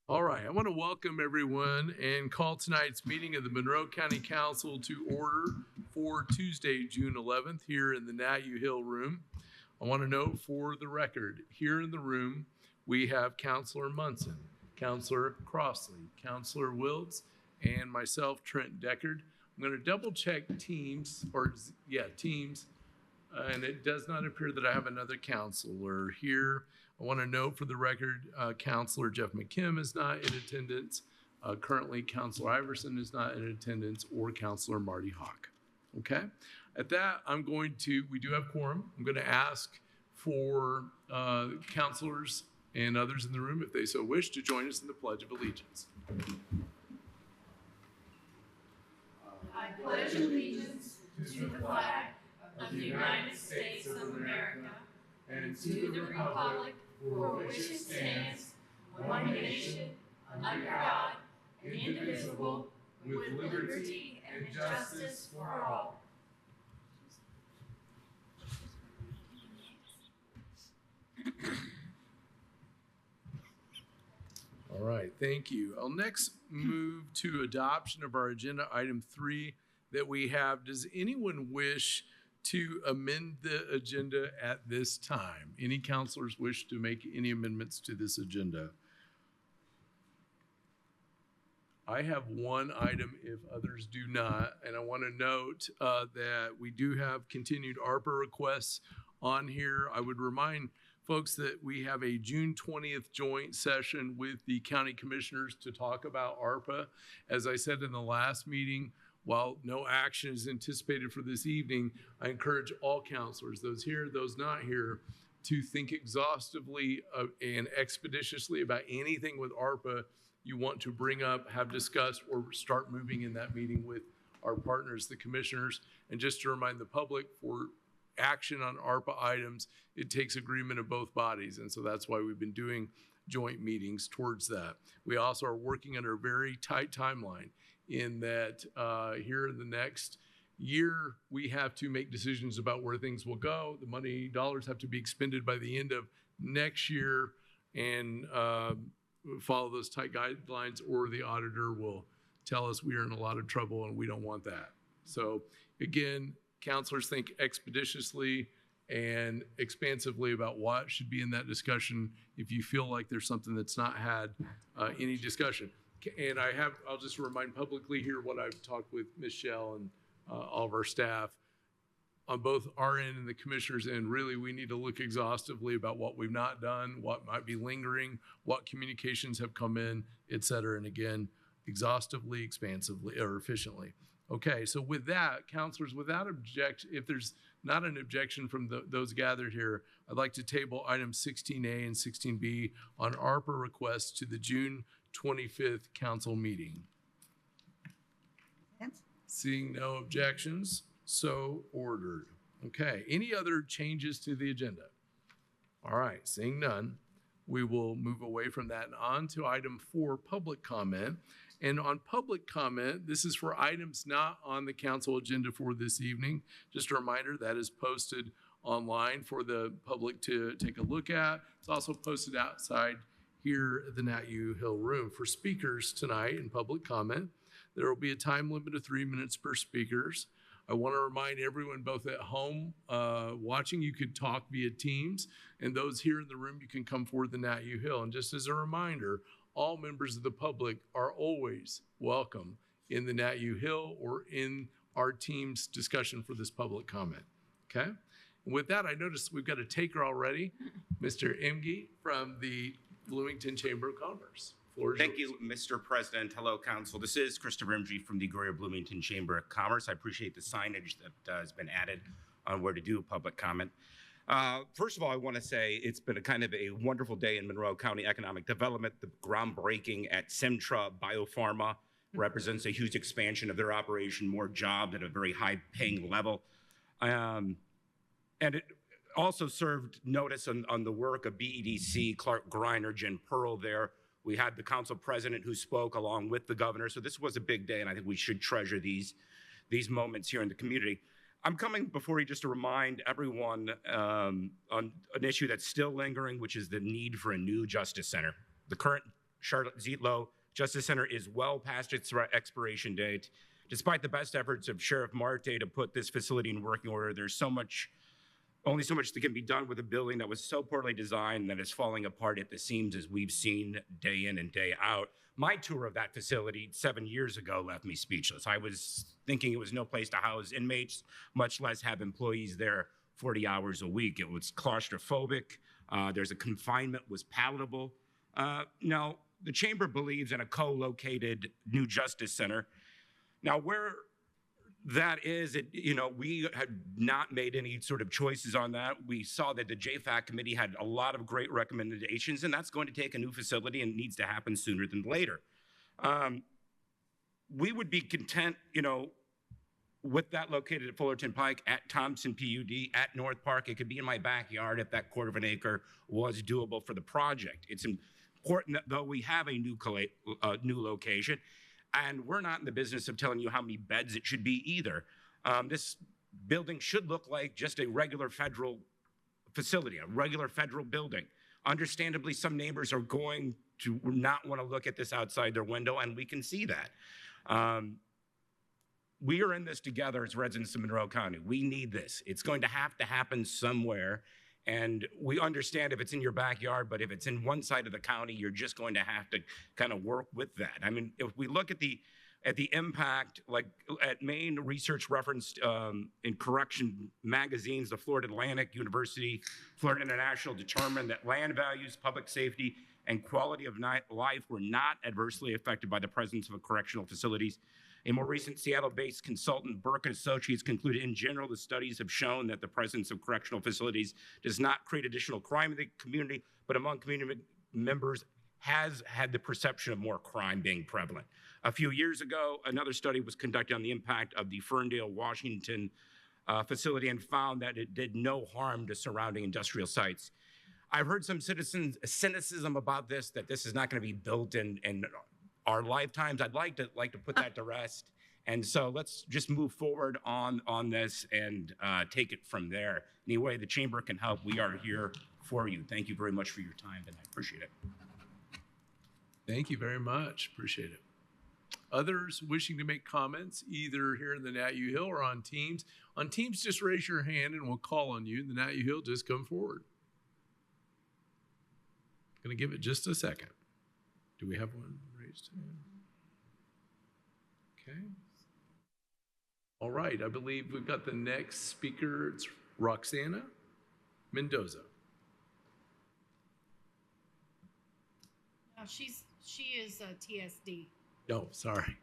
All right, I want to welcome everyone and call tonight's meeting of the Monroe County Council to order for Tuesday, June 11th, here in the Nat U Hill room. I want to note for the record, here in the room, we have Councilor Munson, Councilor Crossley, Councilor Wiltz, and myself, Trent Deckard. I'm going to double check teams, and it does not appear that I have another counselor here. I want to note for the record, Councilor Jeff McKim is not in attendance. Currently, Councilor Iverson is not in attendance, or Councilor Marty Hawk. Okay? At that, we do have quorum. I'm going to ask for counselors and others in the room, if they so wish, to join us in the Pledge of Allegiance. I pledge allegiance to the flag of the United States of America and to the republic for which it stands, one nation, under God, indivisible, with liberty and justice for all. All right, thank you. I'll next move to adoption of our agenda item 3 that we have. Does anyone wish to amend the agenda at this time? Any counselors wish to make any amendments to this agenda? I have one item if others do not, and I want to note that we do have continued ARPA requests on here. I would remind folks that we have a June 20th joint session with the county commissioners to talk about ARPA. As I said in the last meeting, while no action is anticipated for this evening, I encourage all counselors, those here, those not here, to think exhaustively and expeditiously about anything with ARPA you want to bring up, have discussed, or start moving in that meeting with our partners, the commissioners. And just to remind the public, for action on ARPA items, it takes agreement of both bodies. And so that's why we've been doing joint meetings towards that. We also are working under a very tight timeline in that here in the next year, we have to make decisions about where things will go. The dollars have to be expended by the end of next year and follow those tight guidelines, or the auditor will tell us we are in a lot of trouble and we don't want that. So again, counselors think expeditiously and expansively about what should be in that discussion if you feel like there's something that's not had any discussion. And I'll just remind publicly here what I've talked with Michelle and all of our staff on both our end and the commissioners end. Really, we need to look exhaustively about what we've not done, what might be lingering, what communications have come in, et cetera. And again, exhaustively, expansively, or efficiently. Okay, so with that, counselors, without objection, if there's not an objection from those gathered here, I'd like to table items 16A and 16B on ARPA requests to the June 25th council meeting. Yes. Seeing no objections, so ordered. Okay, any other changes to the agenda? All right, seeing none, we will move away from that and on to item 4, public comment. And on public comment, this is for items not on the council agenda for this evening. Just a reminder, that is posted online for the public to take a look at. It's also posted outside here at the Nat U Hill room. For speakers tonight in public comment, there will be a time limit of 3 minutes per speakers. I want to remind everyone, both at home watching, you could talk via Teams, and those here in the room, you can come forward to Nat U Hill. And just as a reminder, all members of the public are always welcome in the Nat U Hill or in our team's discussion for this public comment. Okay? And with that, I noticed we've got a taker already, Mr. Emge from the Bloomington Chamber of Commerce. Thank you, Mr. President. Hello, Council. This is Christopher Imge from the Greater Bloomington Chamber of Commerce. I appreciate the signage that has been added on where to do public comment. First of all, I want to say it's been a kind of a wonderful day in Monroe County economic development. The groundbreaking at Centra Biopharma represents a huge expansion of their operation, more jobs at a very high-paying level. And it also served notice on the work of BEDC, Clark Greiner, Jen Pearl there. We had the council president who spoke along with the governor. So this was a big day, and I think we should treasure these moments here in the community. I'm coming before you just to remind everyone on an issue that's still lingering, which is the need for a new justice center. The current Charlotte Zietlow Justice Center is well past its expiration date. Despite the best efforts of Sheriff Marte to put this facility in working order, there's only so much that can be done with a building that was so poorly designed that is falling apart at the seams, as we've seen day in and day out. My tour of that facility 7 years ago left me speechless. I was thinking it was no place to house inmates, much less have employees there 40 hours a week. It was claustrophobic. There's a confinement was palatable. Now, the chamber believes in a co-located new justice center. Now, where that is, we had not made any sort of choices on that. We saw that the JFAC committee had a lot of great recommendations, and that's going to take a new facility and needs to happen sooner than later. We would be content, with that located at Fullerton Pike, at Thompson PUD, at North Park. It could be in my backyard if that 1/4 acre was doable for the project. It's important that though we have a new location, and we're not in the business of telling you how many beds it should be either. This building should look like just a regular federal facility, a regular federal building. Understandably, some neighbors are going to not want to look at this outside their window, and we can see that. We are in this together as residents of Monroe County. We need this. It's going to happen somewhere. And we understand if it's in your backyard, but if it's in one side of the county, you're just going to have to kind of work with that. I mean, if we look at the impact, like at Maine research referenced in correction magazines, the Florida Atlantic University, Florida International determined that land values, public safety, and quality of life were not adversely affected by the presence of correctional facilities. A more recent Seattle-based consultant, Burke & Associates, concluded in general the studies have shown that the presence of correctional facilities does not create additional crime in the community, but among community members has had the perception of more crime being prevalent. A few years ago, another study was conducted on the impact of the Ferndale, Washington facility and found that it did no harm to surrounding industrial sites. I've heard some cynicism about this, that this is not going to be built in our lifetimes. I'd like to put that to rest. And so let's just move forward on this and take it from there. Any way the chamber can help, we are here for you. Thank you very much for your time, and I appreciate it. Thank you very much. Appreciate it. Others wishing to make comments, either here in the Nat U Hill or on Teams. On Teams, just raise your hand and we'll call on you. In the Nat U Hill, just come forward. Gonna give it just a second. Do we have one raised hand? Okay. All right, I believe we've got the next speaker. It's Roxana Mendoza. No, she is TSD. Oh, sorry.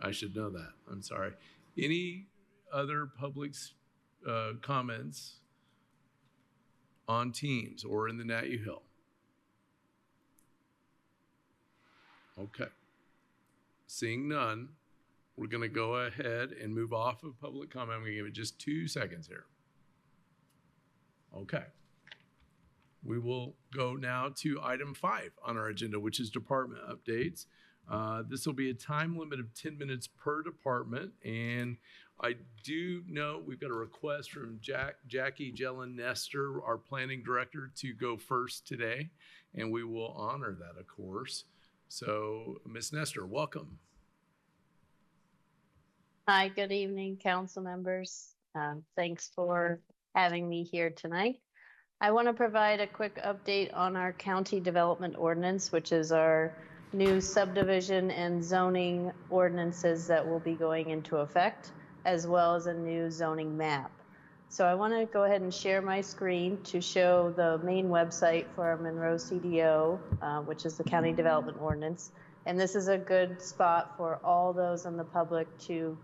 I should know that. I'm sorry. Any other public comments on Teams or in the Nat U Hill? Okay. Seeing none, we're going to go ahead and move off of public comment. I'm going to give it just 2 seconds here. Okay. We will go now to item 5 on our agenda, which is department updates. This will be a time limit of 10 minutes per department. And I do know we've got a request from Jackie Jellen Nestor, our planning director, to go first today. And we will honor that, of course. So, Ms. Nestor, welcome. Hi, good evening, council members. Thanks for having me here tonight. I want to provide a quick update on our county development ordinance, which is our new subdivision and zoning ordinances that will be going into effect, as well as a new zoning map. So I want to go ahead and share my screen to show the main website for our Monroe CDO, which is the County Development Ordinance. And this is a good spot for all those in the public to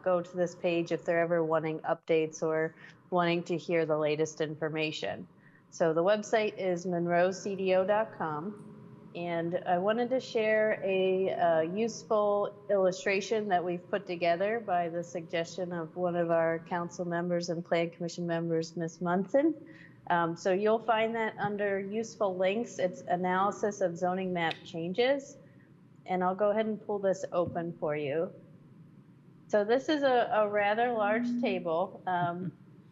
go to this page if they're ever wanting updates or wanting to hear the latest information. So the website is monroecdo.com. And I wanted to share a useful illustration that we've put together by the suggestion of one of our council members and plan commission members, Ms. Munson. So you'll find that under useful links, it's analysis of zoning map changes. And I'll go ahead and pull this open for you. So this is a rather large table.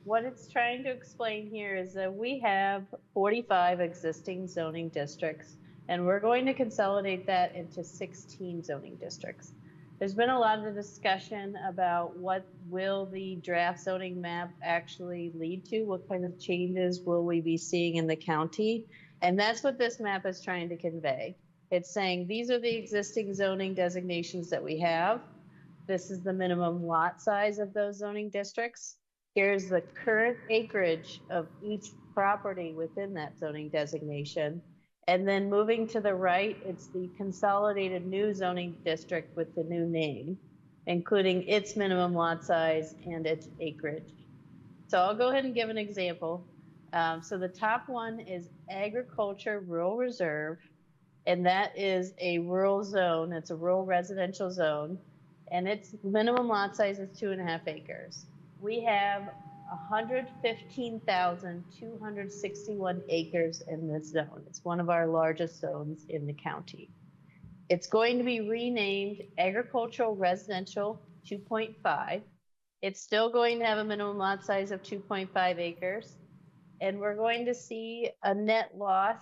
What it's trying to explain here is that we have 45 existing zoning districts And we're going to consolidate that into 16 zoning districts. There's been a lot of discussion about what will the draft zoning map actually lead to? What kind of changes will we be seeing in the county? And that's what this map is trying to convey. It's saying these are the existing zoning designations that we have. This is the minimum lot size of those zoning districts. Here's the current acreage of each property within that zoning designation. And then moving to the right, it's the consolidated new zoning district with the new name, including its minimum lot size and its acreage. So I'll go ahead and give an example. So the top one is agriculture rural reserve, and that is a rural zone. It's a rural residential zone, and its minimum lot size is 2.5 acres. We have 115,261 acres in this zone. It's one of our largest zones in the county. It's going to be renamed Agricultural Residential 2.5. It's still going to have a minimum lot size of 2.5 acres. And we're going to see a net loss.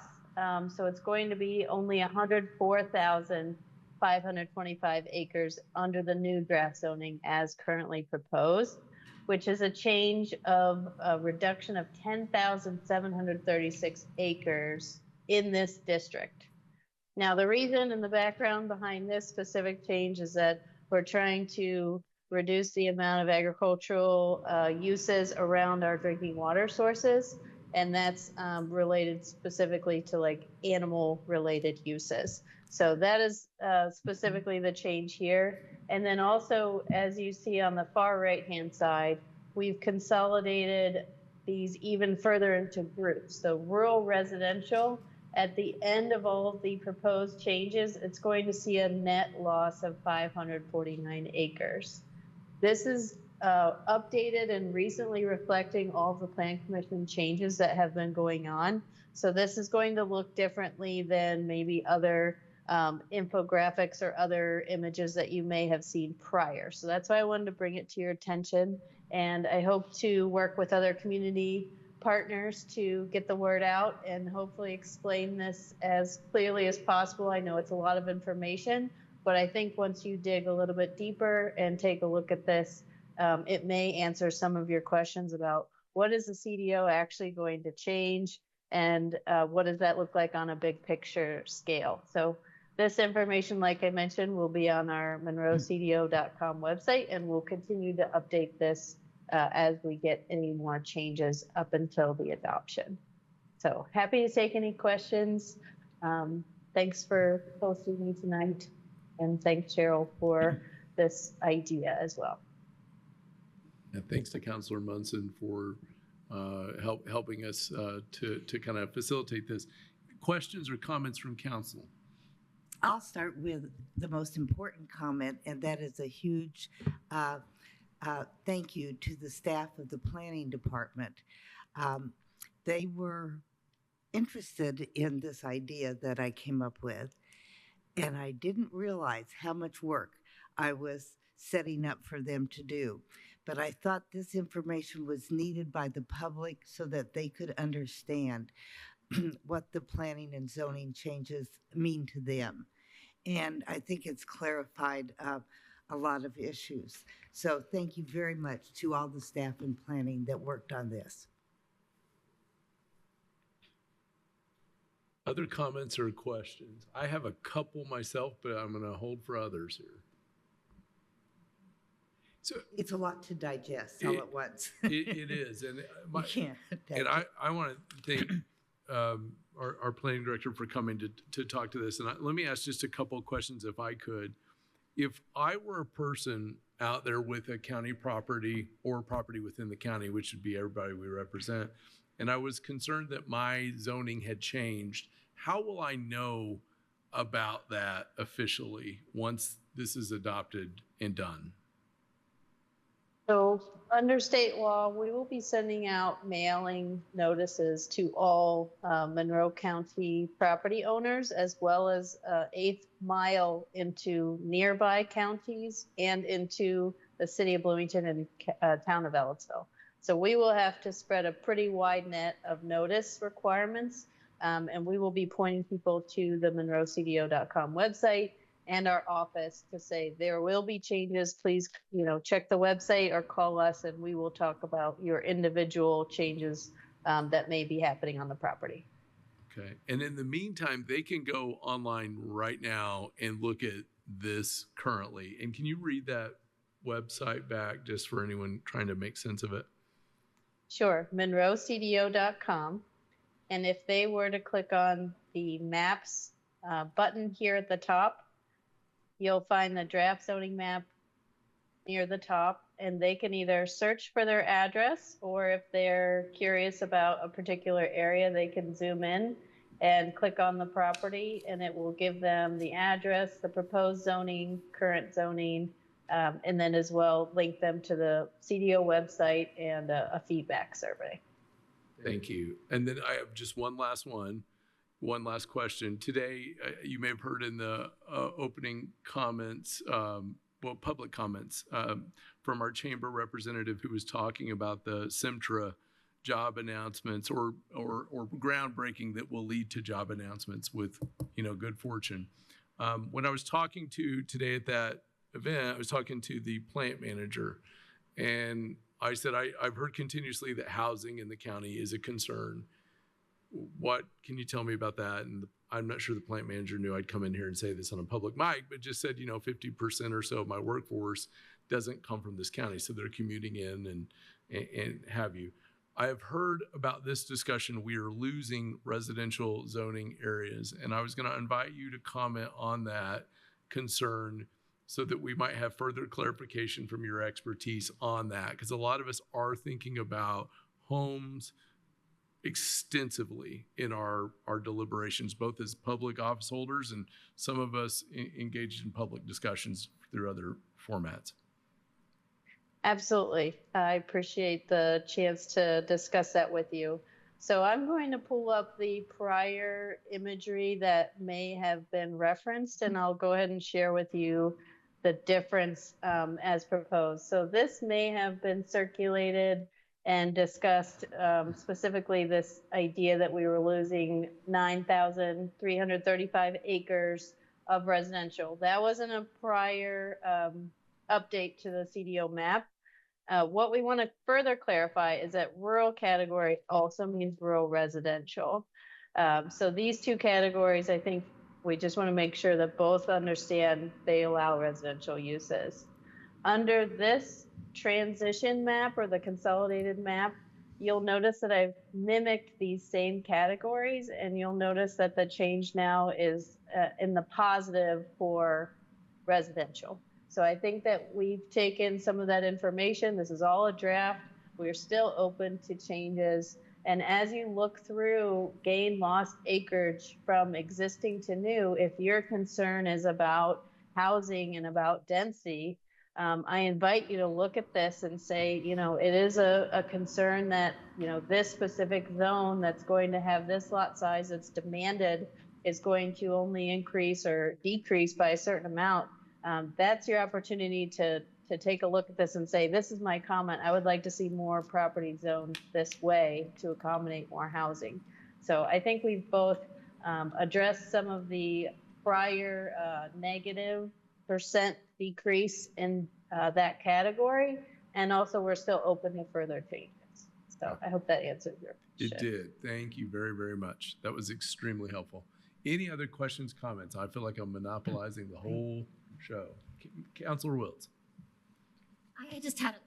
So it's going to be only 104,525 acres under the new draft zoning as currently proposed, which is a change of a reduction of 10,736 acres in this district. Now, the reason and the background behind this specific change is that we're trying to reduce the amount of agricultural uses around our drinking water sources. And that's related specifically to like animal related uses. So that is specifically the change here. And then also, as you see on the far right-hand side, we've consolidated these even further into groups. So rural residential, at the end of all of the proposed changes, it's going to see a net loss of 549 acres. This is updated and recently reflecting all of the Plan Commission changes that have been going on. So this is going to look differently than maybe other infographics or other images that you may have seen prior. So that's why I wanted to bring it to your attention. And I hope to work with other community partners to get the word out and hopefully explain this as clearly as possible. I know it's a lot of information, but I think once you dig a little bit deeper and take a look at this, it may answer some of your questions about what is the CDO actually going to change and what does that look like on a big picture scale. So this information, like I mentioned, will be on our monroecdo.com website, and we'll continue to update this as we get any more changes up until the adoption. So happy to take any questions. Thanks for hosting me tonight. And thanks, Cheryl, for this idea as well. And thanks to Councilor Munson for helping us to kind of facilitate this. Questions or comments from council? I'll start with the most important comment, and that is a huge thank you to the staff of the planning department. They were interested in this idea that I came up with, and I didn't realize how much work I was setting up for them to do. But I thought this information was needed by the public so that they could understand what the planning and zoning changes mean to them. And I think it's clarified a lot of issues. So thank you very much to all the staff in planning that worked on this. Other comments or questions? I have a couple myself, but I'm going to hold for others here. So it's a lot to digest all at once. It is. And I want to thank our planning director for coming to talk to this. And let me ask just a couple of questions if I could. If I were a person out there with a county property or property within the county, which would be everybody we represent, and I was concerned that my zoning had changed, how will I know about that officially once this is adopted and done? So under state law, we will be sending out mailing notices to all Monroe County property owners, as well as 8th mile into nearby counties and into the city of Bloomington and town of Ellettsville. So we will have to spread a pretty wide net of notice requirements. And we will be pointing people to the monroecdo.com website and our office to say there will be changes. Please, check the website or call us, and we will talk about your individual changes that may be happening on the property. Okay. And in the meantime, they can go online right now and look at this currently. And can you read that website back just for anyone trying to make sense of it? Sure, monroecdo.com. And if they were to click on the maps button here at the top, you'll find the draft zoning map near the top, and they can either search for their address, or if they're curious about a particular area, they can zoom in and click on the property, and it will give them the address, the proposed zoning, current zoning, and then as well link them to the CDO website and a feedback survey. Thank you. And then I have just one last question. Today, you may have heard in the opening comments, public comments from our chamber representative who was talking about the Simtra job announcements or groundbreaking that will lead to job announcements with, good fortune. When I was talking to today at that event, I was talking to the plant manager, and I said, I've heard continuously that housing in the county is a concern. What can you tell me about that? And I'm not sure the plant manager knew I'd come in here and say this on a public mic, but just said, 50% or so of my workforce doesn't come from this county. So they're commuting in and have you. I have heard about this discussion. We are losing residential zoning areas. And I was going to invite you to comment on that concern so that we might have further clarification from your expertise on that. Because a lot of us are thinking about homes extensively in our deliberations, both as public office holders and some of us engaged in public discussions through other formats. Absolutely. I appreciate the chance to discuss that with you. So I'm going to pull up the prior imagery that may have been referenced, and I'll go ahead and share with you the difference as proposed. So this may have been circulated and discussed, specifically this idea that we were losing 9,335 acres of residential. That was in a prior update to the CDO map. What we want to further clarify is that rural category also means rural residential. So these two categories, I think we just want to make sure that both understand they allow residential uses. Under this transition map or the consolidated map, you'll notice that I've mimicked these same categories, and you'll notice that the change now is in the positive for residential. So I think that we've taken some of that information. This is all a draft. We're still open to changes. And as you look through gain lost acreage from existing to new, if your concern is about housing and about density, I invite you to look at this and say, it is a concern that, this specific zone that's going to have this lot size that's demanded is going to only increase or decrease by a certain amount. That's your opportunity to take a look at this and say, this is my comment. I would like to see more property zoned this way to accommodate more housing. So I think we've both addressed some of the prior negative percent decrease in that category, and also we're still open to further changes. So I hope that answers your question. It did. Thank you very, very much. That was extremely helpful. Any other questions, comments? I feel like I'm monopolizing the whole show. Councilor Wiltz. I just had a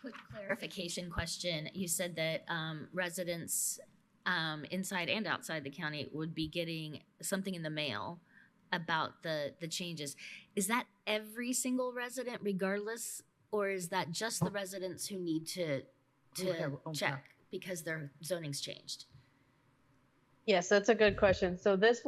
quick clarification question. You said that residents inside and outside the county would be getting something in the mail about the changes. Is that every single resident regardless, or is that just the residents who need to check because their zoning's changed? Yes, that's a good question. So this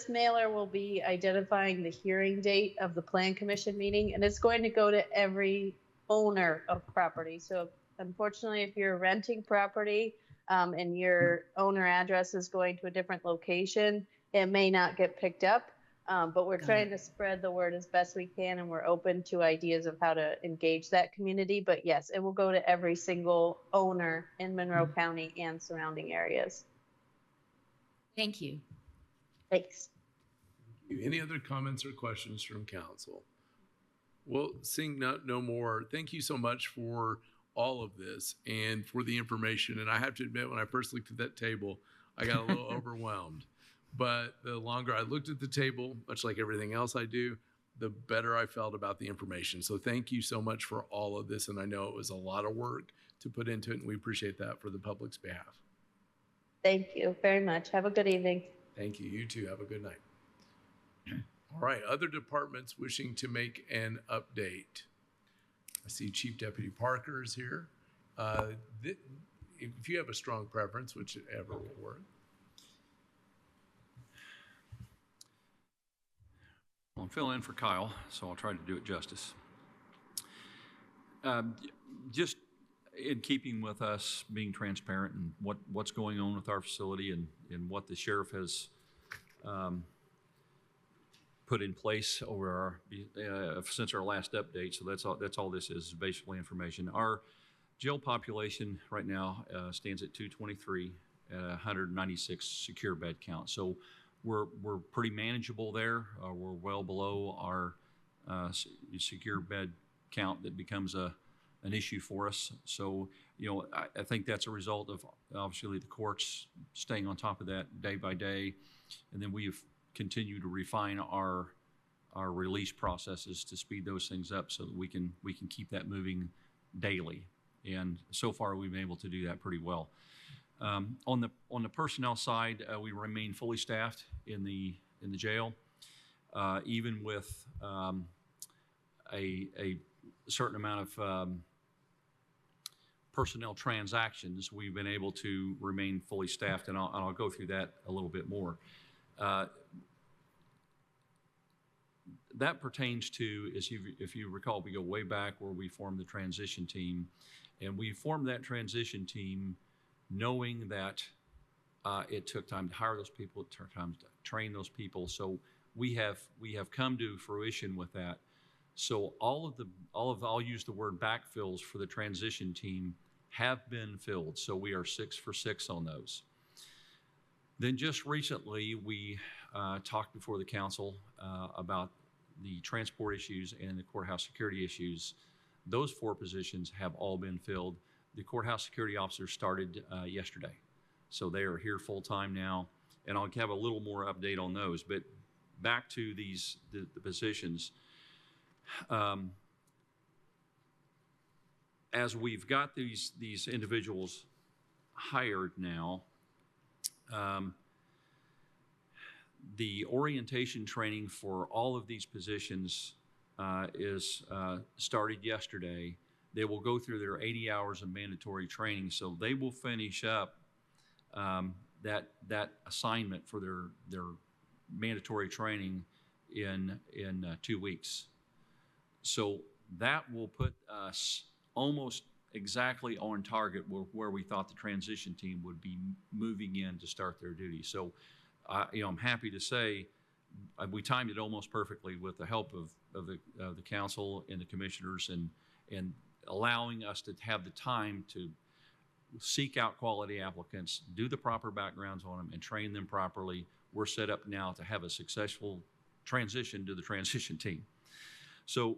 mailer will be identifying the hearing date of the Plan Commission meeting, and it's going to go to every owner of property. So unfortunately, if you're renting property and your owner address is going to a different location, it may not get picked up. But we're trying to spread the word as best we can, and we're open to ideas of how to engage that community. But yes, it will go to every single owner in Monroe County and surrounding areas. Thank you. Thanks. Any other comments or questions from council? Well, seeing no more, thank you so much for all of this and for the information. And I have to admit, when I first looked at that table, I got a little overwhelmed. But the longer I looked at the table, much like everything else I do, the better I felt about the information. So thank you so much for all of this. And I know it was a lot of work to put into it, and we appreciate that for the public's behalf. Thank you very much. Have a good evening. Thank you. You too. Have a good night. All right. Other departments wishing to make an update. I see Chief Deputy Parker is here. If you have a strong preference, whichever will work. Well, I'm filling in for Kyle, so I'll try to do it justice. Just in keeping with us being transparent and what's going on with our facility and what the sheriff has put in place over since our last update. So that's all this is basically information. Our jail population right now stands at 223 at 196 secure bed count. So we're pretty manageable there. We're well below our secure bed count that becomes an issue for us. So, I think that's a result of obviously the courts staying on top of that day by day. And then we've continued to refine our release processes to speed those things up so that we can keep that moving daily. And so far we've been able to do that pretty well. On the personnel side, we remain fully staffed in the jail, even with a certain amount of personnel transactions. We've been able to remain fully staffed, and I'll go through that a little bit more. That pertains to, if you recall, we go way back where we formed the transition team, and we formed that transition team knowing that it took time to hire those people, it took time to train those people. So we have come to fruition with that. So I'll use the word backfills for the transition team have been filled. So we are 6 for 6 on those. Then just recently we talked before the council about the transport issues and the courthouse security issues. Those 4 positions have all been filled. The courthouse security officers started yesterday. So they are here full time now, and I'll have a little more update on those. But back to the positions. As we've got these individuals hired now, the orientation training for all of these positions is started yesterday. They will go through their 80 hours of mandatory training, so they will finish up that assignment for their mandatory training in 2 weeks. So that will put us almost exactly on target where we thought the transition team would be moving in to start their duty. So, I'm happy to say we timed it almost perfectly with the help of the council and the commissioners and allowing us to have the time to seek out quality applicants, do the proper backgrounds on them, and train them properly. We're set up now to have a successful transition to the transition team. So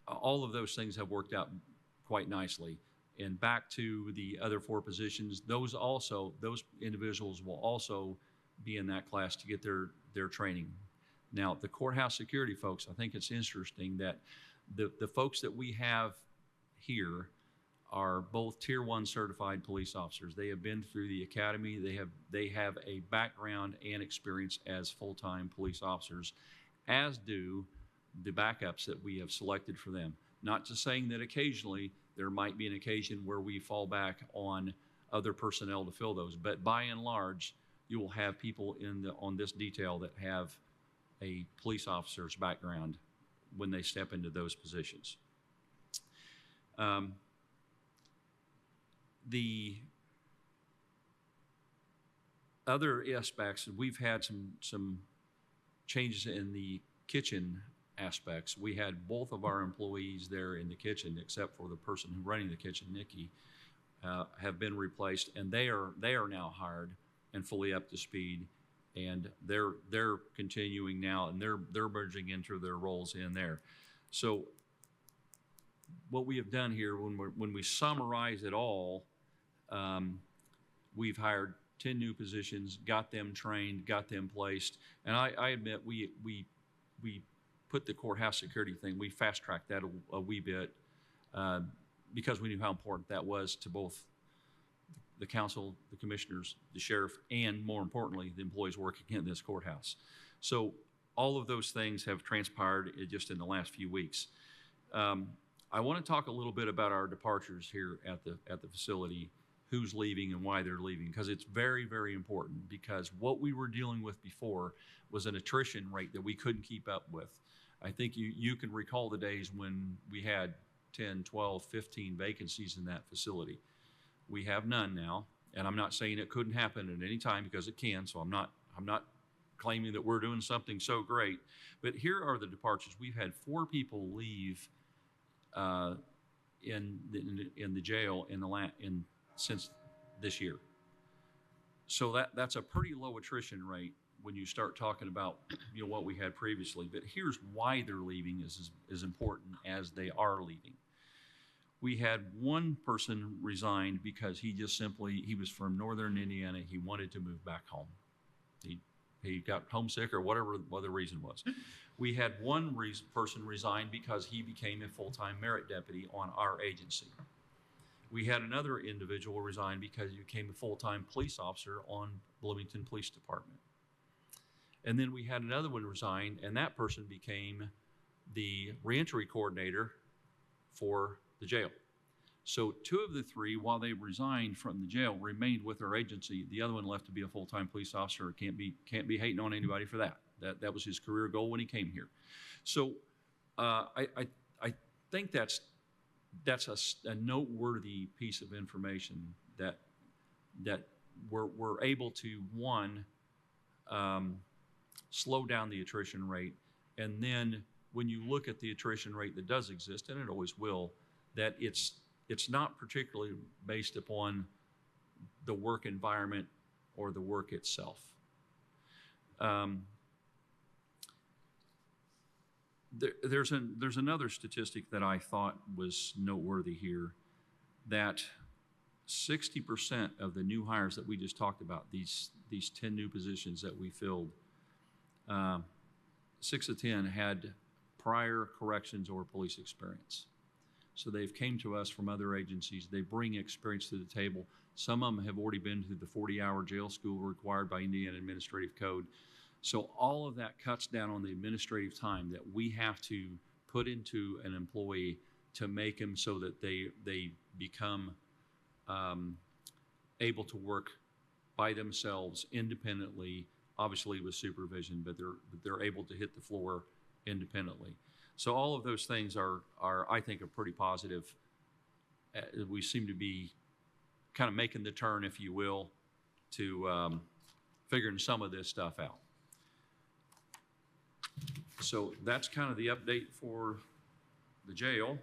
all of those things have worked out quite nicely. And back to the other 4 positions, those individuals will also be in that class to get their training. Now, the courthouse security folks, I think it's interesting that the folks that we have here are both Tier 1 certified police officers. They have been through the academy. They have a background and experience as full-time police officers, as do the backups that we have selected for them. Not just saying that occasionally there might be an occasion where we fall back on other personnel to fill those, but by and large, you will have people on this detail that have a police officer's background when they step into those positions. The other aspects, we've had some changes in the kitchen aspects. We had both of our employees there in the kitchen, except for the person who's running the kitchen, Nikki, have been replaced, and they are now hired. and fully up to speed. And they're continuing now, and they're merging into their roles in there. So what we have done here, when we summarize it all, we've hired 10 new positions, got them trained, got them placed, and I admit we put the courthouse security thing, we fast tracked that a wee bit because we knew how important that was to both the council, the commissioners, the sheriff, and more importantly, the employees working in this courthouse. So all of those things have transpired just in the last few weeks. I want to talk a little bit about our departures here at the facility, who's leaving and why they're leaving, because it's very, very important, because what we were dealing with before was an attrition rate that we couldn't keep up with. I think you can recall the days when we had 10, 12, 15 vacancies in that facility. We have none now, and I'm not saying it couldn't happen at any time, because it can, so I'm not claiming that we're doing something so great. But here are the departures. We've had 4 people leave in the jail since this year. So that's a pretty low attrition rate when you start talking about what we had previously. But here's why they're leaving is as important as they are leaving. We had one person resign because he was from Northern Indiana. He wanted to move back home. He got homesick or whatever the reason was. We had one person resign because he became a full-time merit deputy on our agency. We had another individual resign because he became a full-time police officer on Bloomington Police Department. And then we had another one resign, and that person became the reentry coordinator for the jail. So 2 of the 3, while they resigned from the jail, remained with our agency. The other one left to be a full-time police officer. Can't be hating on anybody for that. That was his career goal when he came here. So I think that's a noteworthy piece of information that we're able to, one, slow down the attrition rate, and then when you look at the attrition rate that does exist, and it always will, that it's not particularly based upon the work environment or the work itself. There's another statistic that I thought was noteworthy here, that 60% of the new hires that we just talked about, these 10 new positions that we filled, 6 of 10 had prior corrections or police experience. So they've came to us from other agencies. They bring experience to the table. Some of them have already been through the 40-hour jail school required by Indiana Administrative Code. So all of that cuts down on the administrative time that we have to put into an employee to make them so that they become able to work by themselves independently, obviously with supervision, but they're able to hit the floor independently. So all of those things are I think, are pretty positive. We seem to be kind of making the turn, if you will, to figuring some of this stuff out. So that's kind of the update for the jail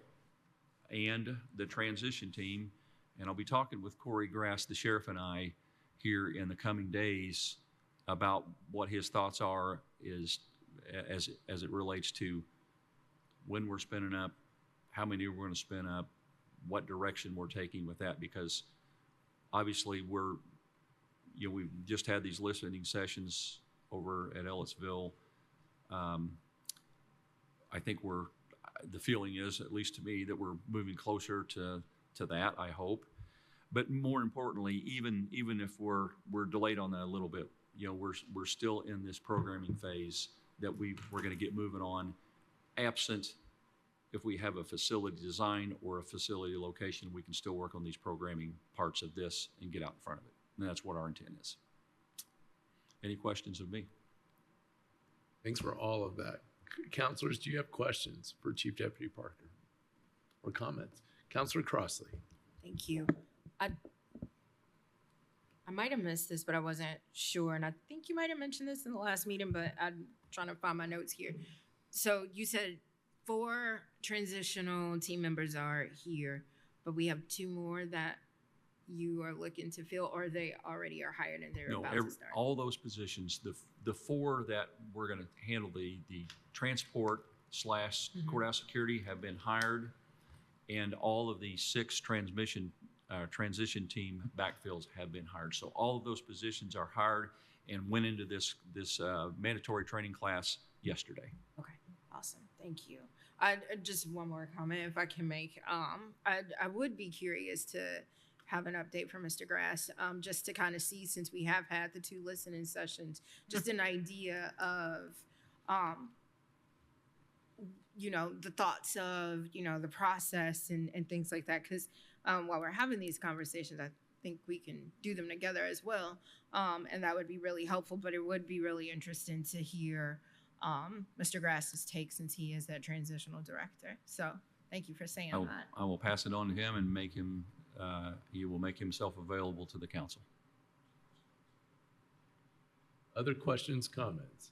and the transition team. And I'll be talking with Corey Grass, the sheriff, and I here in the coming days about what his thoughts are as it relates to when we're spinning up, how many we're going to spin up, what direction we're taking with that, because obviously we've just had these listening sessions over at Ellettsville. I think the feeling is, at least to me, that we're moving closer to that, I hope. But more importantly, even if we're delayed on that a little bit, we're still in this programming phase that we're going to get moving on, absent if we have a facility design or a facility location, we can still work on these programming parts of this and get out in front of it. And that's what our intent is. Any questions of me? Thanks for all of that. Counselors, do you have questions for Chief Deputy Parker or comments? Counselor Crossley. Thank you. I might have missed this, but I wasn't sure. And I think you might have mentioned this in the last meeting, but I'm trying to find my notes here. So you said 4 transitional team members are here, but we have 2 more that you are looking to fill, or they already are hired and they're No, about to start? all those positions, the four that we're going to handle the transport / courthouse security have been hired, and all of the 6 transition team backfills have been hired. So all of those positions are hired and went into this mandatory training class yesterday. Okay, awesome. Thank you. Just one more comment, if I can make. I would be curious to have an update from Mr. Grass, just to kind of see, since we have had the 2 listening sessions, just an idea of, the thoughts of, the process and things like that. Because while we're having these conversations, I think we can do them together as well. And that would be really helpful, but it would be really interesting to hear Mr. Grass's take, since he is that transitional director. So thank you for saying that. I will pass it on to him and make him, he will make himself available to the council. Other questions, comments?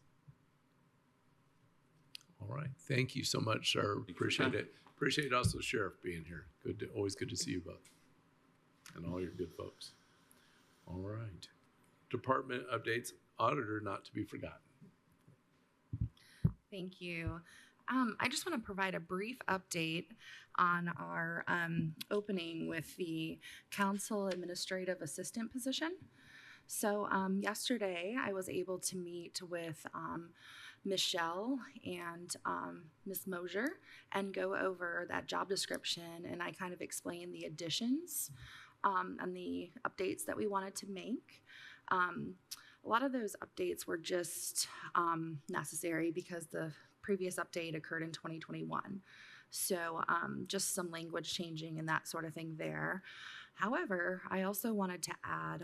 All right. Thank you so much, sir. Appreciate it. Appreciate also Sheriff being here. Always good to see you both and all your good folks. All right. Department updates, auditor not to be forgotten. Thank you. I just want to provide a brief update on our opening with the council administrative assistant position. So yesterday I was able to meet with Michelle and Ms. Mosier and go over that job description, and I kind of explained the additions and the updates that we wanted to make. A lot of those updates were just necessary because the previous update occurred in 2021. So just some language changing and that sort of thing there. However, I also wanted to add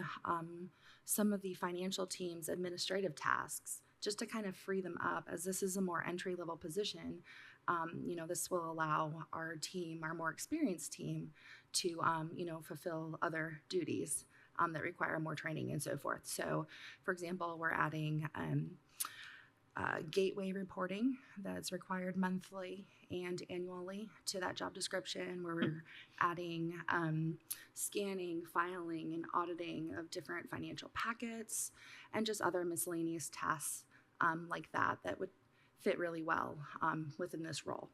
some of the financial team's administrative tasks just to kind of free them up, as this is a more entry-level position. This will allow our team, our more experienced team, to fulfill other duties that require more training and so forth. So, for example, we're adding gateway reporting that's required monthly and annually to that job description. We're adding scanning, filing, and auditing of different financial packets and just other miscellaneous tasks like that would fit really well within this role.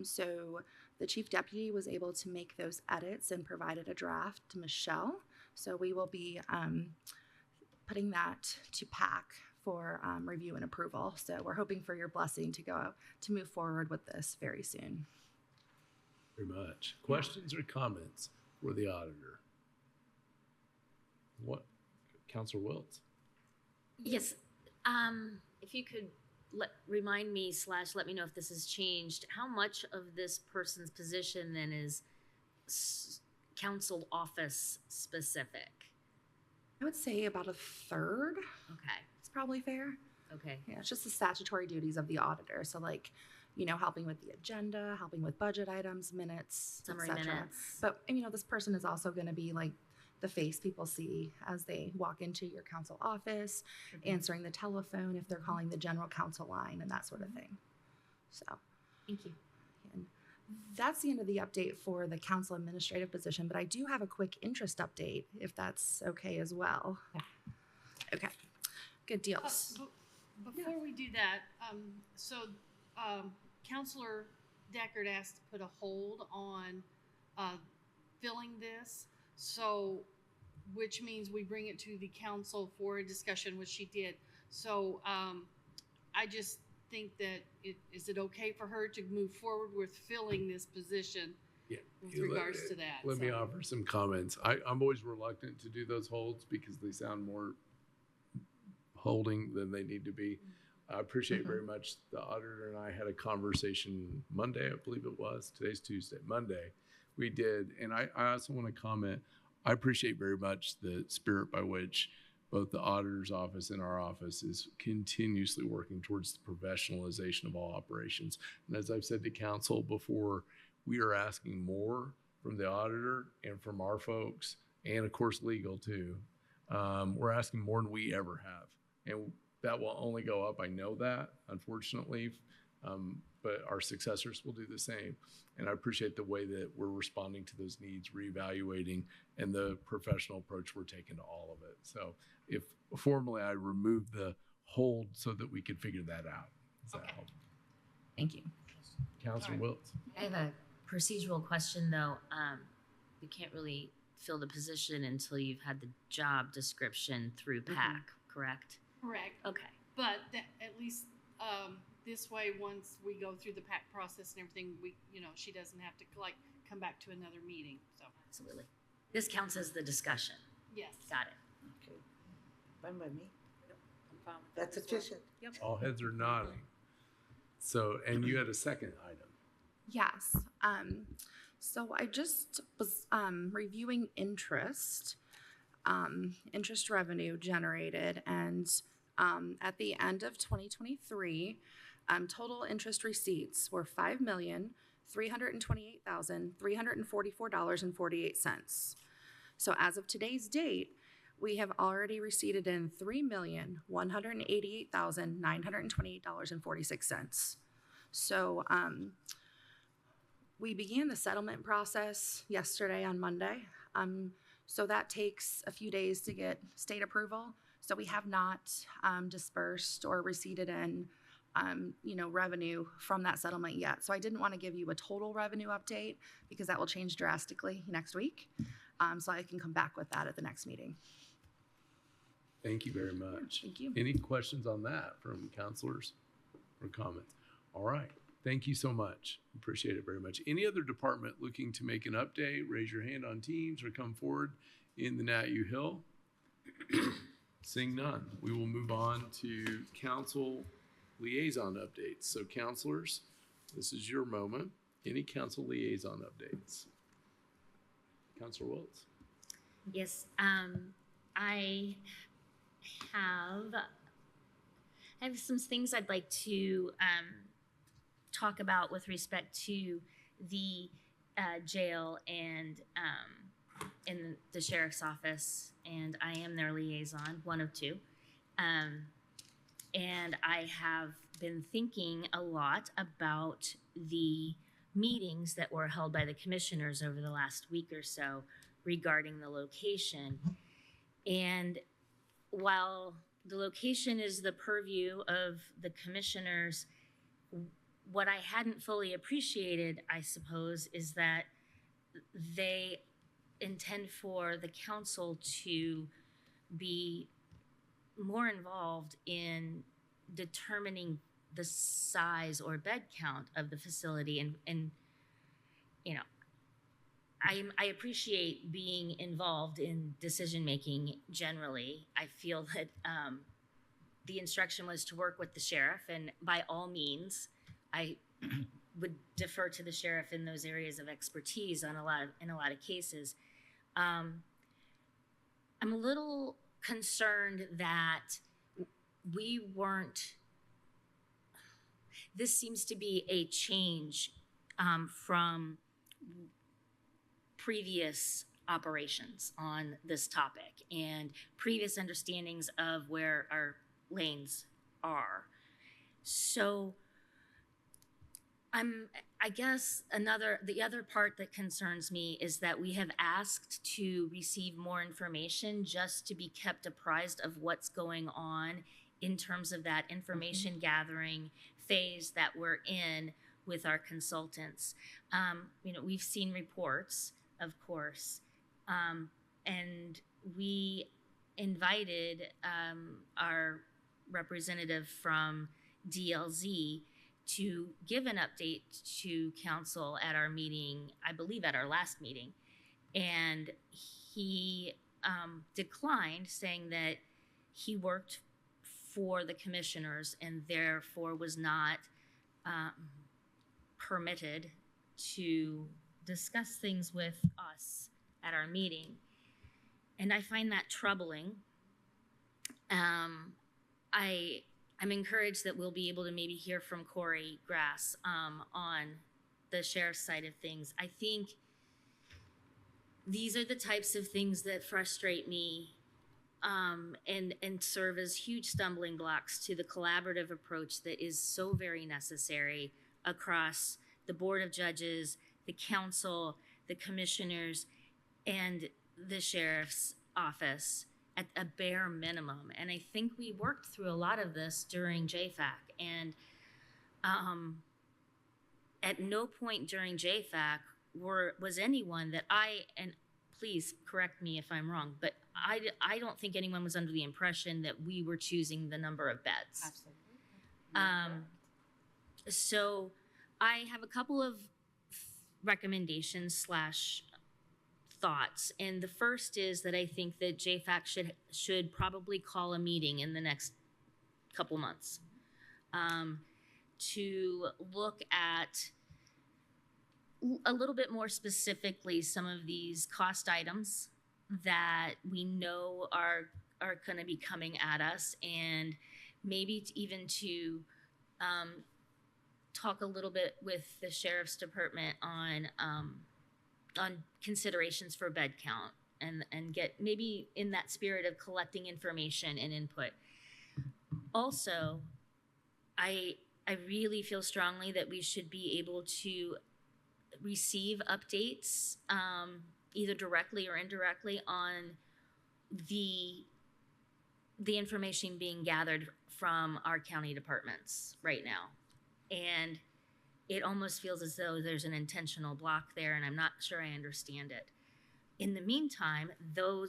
So the chief deputy was able to make those edits and provided a draft to Michelle. So we will be putting that to PAC for review and approval. So we're hoping for your blessing to move forward with this very soon. Very much. Questions or comments for the auditor? What, Councilor Wiltz? Yes. If you could remind me / let me know if this has changed. How much of this person's position then is council office specific? I would say about a third. Okay. It's probably fair. Okay. Yeah, it's just the statutory duties of the auditor. So helping with the agenda, helping with budget items, minutes, Summary etc. minutes. But, this person is also going to be like the face people see as they walk into your council office, answering the telephone if they're calling the general counsel line and that sort of thing. So. Thank you. And that's the end of the update for the council administrative position, but I do have a quick interest update if that's okay as well. Yeah. Okay, good deals. Before we do that, Counselor Deckard asked to put a hold on filling this, which means we bring it to the council for a discussion, which she did. So I just think that is it okay for her to move forward with filling this position? Yeah. With regards to that. Let me offer some comments. I'm always reluctant to do those holds because they sound more holding than they need to be. I appreciate very much the auditor and I had a conversation Monday, I believe it was. Today's Tuesday, Monday. We did. And I also want to comment, I appreciate very much the spirit by which both the auditor's office and our office is continuously working towards the professionalization of all operations. And as I've said to council before, we are asking more from the auditor and from our folks, and of course legal too. We're asking more than we ever have. And that will only go up. I know that, unfortunately, But our successors will do the same. And I appreciate the way that we're responding to those needs, reevaluating, and the professional approach we're taking to all of it. So if formally I remove the hold so that we could figure that out. Does that help? Thank you. Councilor Wiltz. I have a procedural question though. You can't really fill the position until you've had the job description through PAC, correct? Correct. Okay. But at least this way, once we go through the PAC process and everything, she doesn't have to come back to another meeting. So Absolutely. This counts as the discussion. yes. Got it. Okay. Fine by me. I'm fine with That's that as well. efficient. Yep. All heads are nodding. So, and you had a second item. Yes. So I just was reviewing interest revenue generated, and at the end of 2023, total interest receipts were $5,328,344.48. So as of today's date, we have already receipted in $3,188,928.46. So we began the settlement process yesterday on Monday. So that takes a few days to get state approval. So we have not dispersed or receipted in revenue from that settlement yet. So I didn't want to give you a total revenue update because that will change drastically next week. So I can come back with that at the next meeting. Thank you very much. Thank you. Any questions on that from counselors or comments? All right. Thank you so much. Appreciate it very much. Any other department looking to make an update, raise your hand on Teams or come forward in the NatU Hill? Seeing none, we will move on to council liaison updates. So counselors, this is your moment. Any council liaison updates? Councilor Wiltz. Yes. I have some things I'd like to talk about with respect to the jail and in the sheriff's office, and I am their liaison, one of two. And I have been thinking a lot about the meetings that were held by the commissioners over the last week or so regarding the location. And while the location is the purview of the commissioners, what I hadn't fully appreciated, I suppose, is that they intend for the council to be more involved in determining the size or bed count of the facility. And I appreciate being involved in decision-making generally. I feel that the instruction was to work with the sheriff, and by all means, I would defer to the sheriff in those areas of expertise in a lot of cases. I'm a little concerned that this seems to be a change from previous operations on this topic and previous understandings of where our lanes are. So I guess the other part that concerns me is that we have asked to receive more information just to be kept apprised of what's going on in terms of that information gathering phase that we're in with our consultants. We've seen reports, of course, and we invited our representative from DLZ to give an update to council at our meeting, I believe at our last meeting. And he declined, saying that he worked for the commissioners and therefore was not permitted to discuss things with us at our meeting. And I find that troubling. I'm encouraged that we'll be able to maybe hear from Corey Grass on the sheriff's side of things. I think these are the types of things that frustrate me and serve as huge stumbling blocks to the collaborative approach that is so very necessary across the Board of Judges, the council, the commissioners, and the sheriff's office at a bare minimum. And I think we worked through a lot of this during JFAC. And at no point during JFAC was anyone that and please correct me if I'm wrong, but I don't think anyone was under the impression that we were choosing the number of beds. Absolutely. So I have a couple of recommendations / thoughts. And the first is that I think that JFAC should probably call a meeting in the next couple months to look at a little bit more specifically some of these cost items that we know are going to be coming at us, and maybe even to talk a little bit with the sheriff's department on considerations for bed count and get maybe in that spirit of collecting information and input. Also, I really feel strongly that we should be able to receive updates either directly or indirectly on the information being gathered from our county departments right now. And it almost feels as though there's an intentional block there, and I'm not sure I understand it. In the meantime, the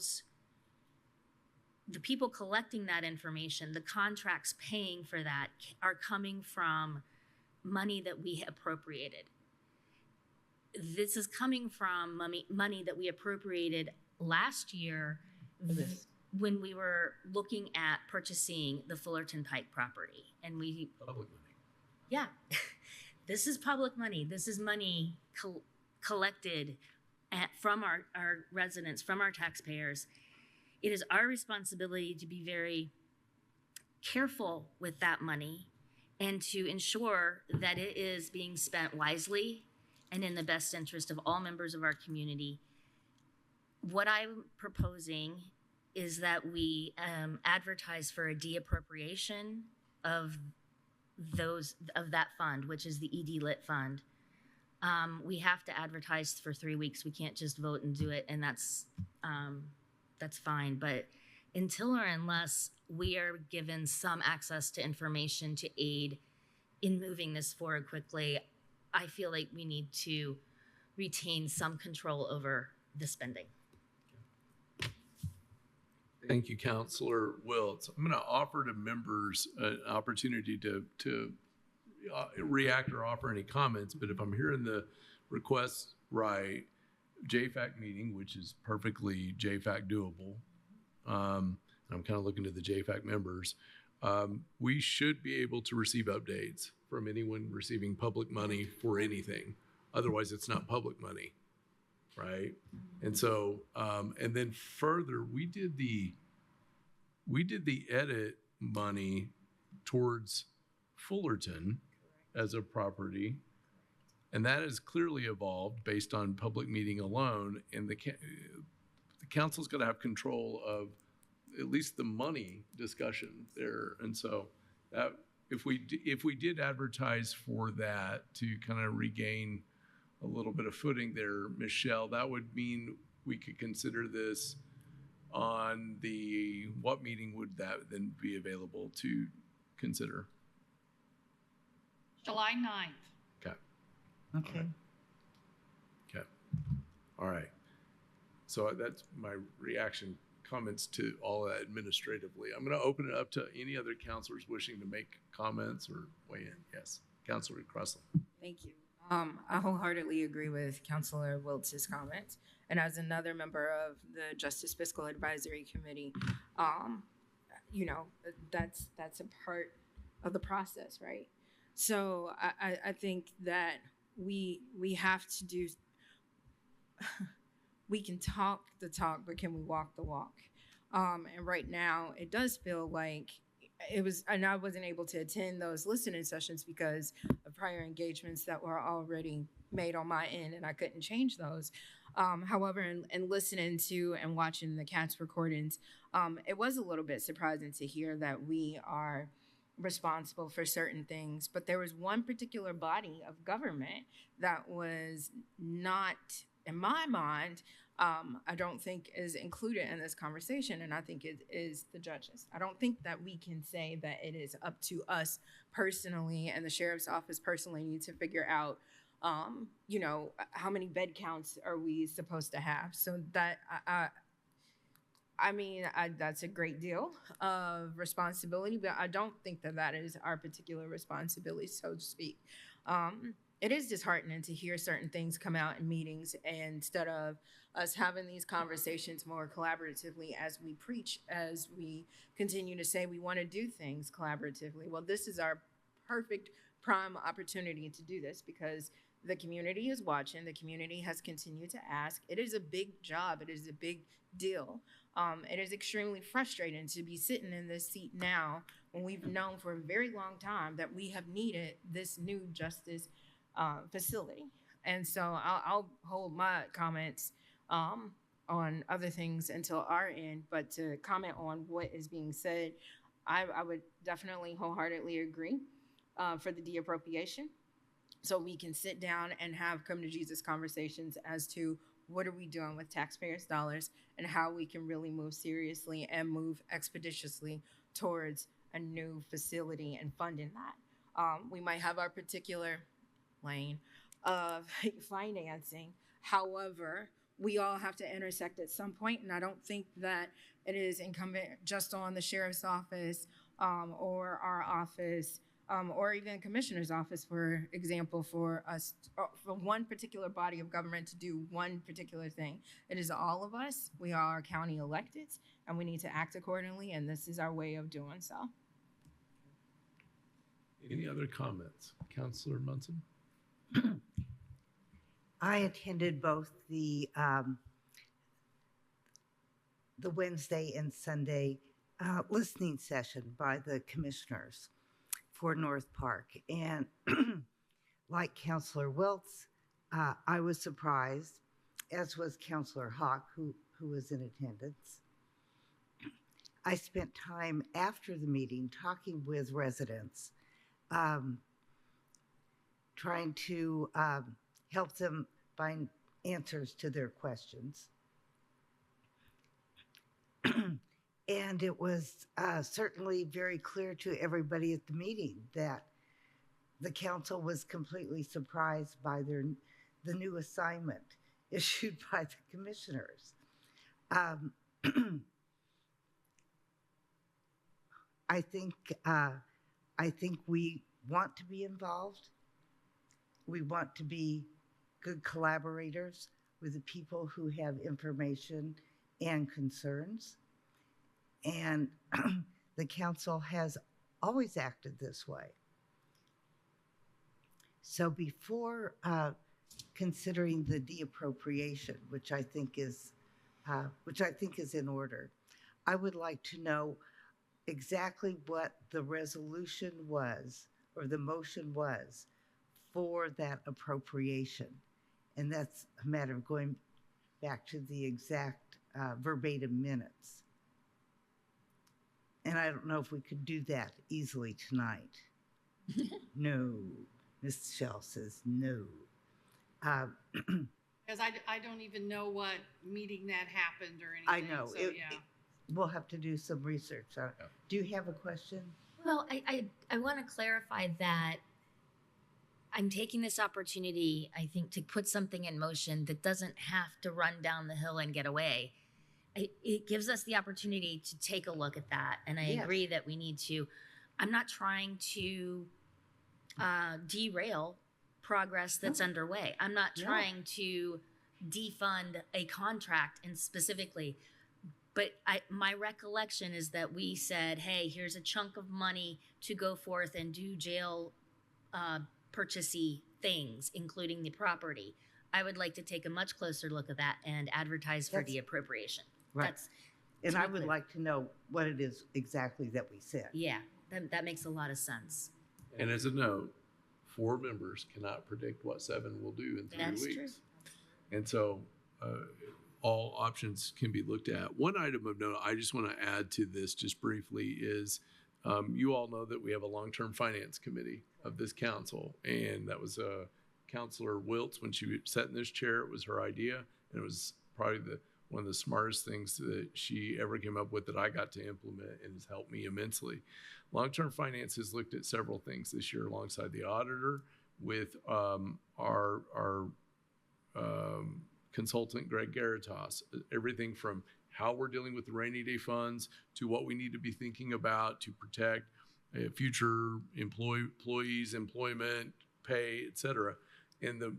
people collecting that information, the contracts paying for that, are coming from money that we appropriated. This is coming from money that we appropriated last year when we were looking at purchasing the Fullerton Pike property. And Public money. Yeah, this is public money. This is money collected from our residents, from our taxpayers. It is our responsibility to be very careful with that money and to ensure that it is being spent wisely and in the best interest of all members of our community. What I'm proposing is that we advertise for a deappropriation of that fund, which is the ED Lit fund. We have to advertise for 3 weeks. We can't just vote and do it, and that's fine. But until or unless we are given some access to information to aid in moving this forward quickly, I feel like we need to retain some control over the spending. Thank you, Councilor Wiltz. I'm going to offer to members an opportunity to react or offer any comments, but if I'm hearing the request right, JFAC meeting, which is perfectly JFAC doable, I'm kind of looking to the JFAC members, we should be able to receive updates from anyone receiving public money for anything. Otherwise, it's not public money, right? And so, and then further, we did the edit money towards Fullerton as a property, and that has clearly evolved based on public meeting alone. And the council's got to have control of at least the money discussion there. And so that if we did advertise for that to kind of regain a little bit of footing there, Michelle, that would mean we could consider this on what meeting would that then be available to consider? July 9th. Okay. Okay. All right. So that's my reaction, comments to all that administratively. I'm going to open it up to any other counselors wishing to make comments or weigh in. Yes, Councilor Crossland. Thank you. I wholeheartedly agree with Councilor Wiltz's comments. And as another member of the Justice Fiscal Advisory Committee, that's a part of the process, right? So I think that we have to do, we can talk the talk, but can we walk the walk? And right now, it does feel like and I wasn't able to attend those listening sessions because of prior engagements that were already made on my end, and I couldn't change those. However, in listening to and watching the CATS recordings, it was a little bit surprising to hear that we are responsible for certain things, but there was one particular body of government that was not, in my mind, I don't think is included in this conversation, and I think it is the judges. I don't think that we can say that it is up to us personally and the sheriff's office personally need to figure out, how many bed counts are we supposed to have. So that that's a great deal of responsibility, but I don't think that that is our particular responsibility, so to speak. It is disheartening to hear certain things come out in meetings, and instead of us having these conversations more collaboratively as we preach, as we continue to say we want to do things collaboratively. Well, this is our perfect prime opportunity to do this because the community is watching. The community has continued to ask. It is a big job. It is a big deal. It is extremely frustrating to be sitting in this seat now when we've known for a very long time that we have needed this new justice facility. And so I'll hold my comments on other things until our end, but to comment on what is being said, I would definitely wholeheartedly agree for the de-appropriation. So we can sit down and have come to Jesus conversations as to what are we doing with taxpayers' dollars and how we can really move seriously and move expeditiously towards a new facility and funding that. We might have our particular lane of financing. However, we all have to intersect at some point, and I don't think that it is incumbent just on the sheriff's office or our office or even commissioner's office, for example, for us, for one particular body of government to do one particular thing. It is all of us. We are county electeds, and we need to act accordingly, and this is our way of doing so. Any other comments? Councilor Munson? I attended both the Wednesday and Sunday listening session by the commissioners for North Park. And like Councilor Wiltz, I was surprised, as was Councilor Hawk, who was in attendance. I spent time after the meeting talking with residents, trying to help them find answers to their questions. And it was certainly very clear to everybody at the meeting that the council was completely surprised by the new assignment issued by the commissioners. I think we want to be involved. We want to be good collaborators with the people who have information and concerns. And the council has always acted this way. So before considering the de-appropriation, which I think is in order, I would like to know exactly what the resolution was or the motion was for that appropriation. And that's a matter of going back to the exact verbatim minutes. And I don't know if we could do that easily tonight. No. Ms. Shell says no. Because I don't even know what meeting that happened or anything. I know. So, yeah. We'll have to do some research. Do you have a question? Well, I want to clarify that I'm taking this opportunity, I think, to put something in motion that doesn't have to run down the hill and get away. It gives us the opportunity to take a look at that. And I agree that we need to. I'm not trying to derail progress that's underway. I'm not trying to defund a contract and specifically, but my recollection is that we said, hey, here's a chunk of money to go forth and do jail purchasey things, including the property. I would like to take a much closer look at that and advertise for de-appropriation. Right. And I would like to know what it is exactly that we said. Yeah. That makes a lot of sense. And as a note, 4 members cannot predict what 7 will do in 3 That's weeks. true. And so all options can be looked at. One item of note I just want to add to this just briefly is you all know that we have a long-term finance committee of this council, and that was Councilor Wiltz when she sat in this chair. It was her idea, and it was probably one of the smartest things that she ever came up with that I got to implement, and has helped me immensely. Long-term finance has looked at several things this year alongside the auditor with our consultant, Greg Garitas. Everything from how we're dealing with the rainy day funds to what we need to be thinking about to protect future employees, employment, pay, et cetera. And the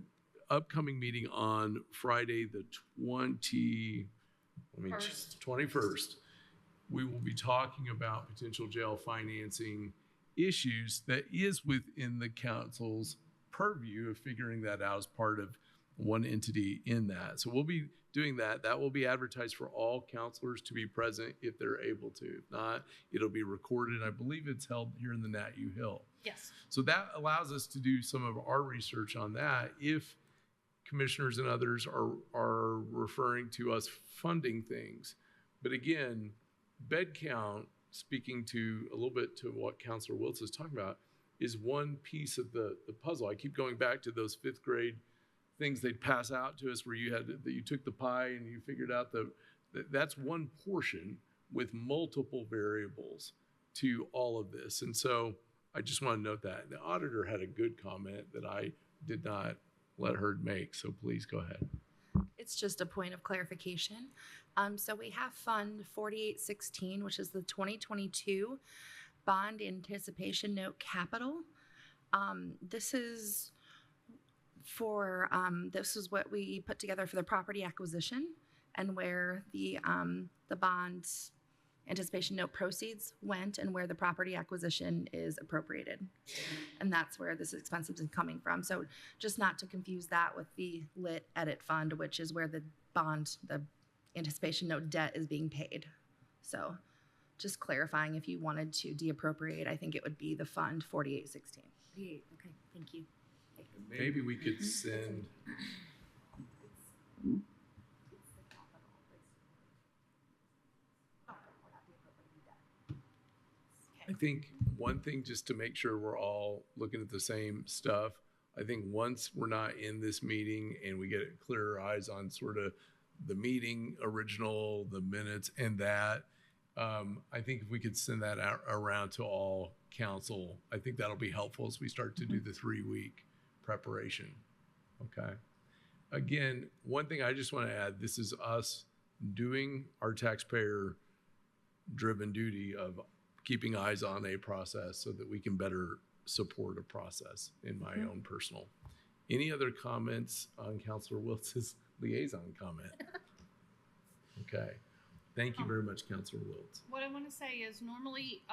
upcoming meeting on Friday, the 21st, we will be talking about potential jail financing issues that is within the council's purview of figuring that out as part of one entity in that. So we'll be doing that. That will be advertised for all counselors to be present if they're able to. If not, it'll be recorded. I believe it's held here in the Nat U Hill. Yes. So that allows us to do some of our research on that if commissioners and others are referring to us funding things. But again, bed count, speaking to a little bit to what Councilor Wiltz is talking about, is one piece of the puzzle. I keep going back to those 5th grade things they'd pass out to us where you took the pie and you figured out that's one portion with multiple variables to all of this. And so I just want to note that. The auditor had a good comment that I did not let her make, so please go ahead. It's just a point of clarification. So we have Fund 4816, which is the 2022 Bond Anticipation Note Capital. This is what we put together for the property acquisition and where the bond anticipation note proceeds went and where the property acquisition is appropriated. And that's where this expense is coming from. So just not to confuse that with the lit edit fund, which is where the anticipation note debt is being paid. So just clarifying, if you wanted to deappropriate, I think it would be the fund 4816. Okay, thank you. Maybe we could send. I think one thing, just to make sure we're all looking at the same stuff, I think once we're not in this meeting and we get clearer eyes on sort of the meeting original, the minutes and that, I think if we could send that out around to all council, I think that'll be helpful as we start to do the 3-week preparation. Okay. Again, one thing I just want to add, this is us doing our taxpayer driven duty of keeping eyes on a process so that we can better support a process in my own personal. Any other comments on Councilor Wiltz's liaison comment? Okay. Thank you very much, Councilor Wiltz. What I want to say is normally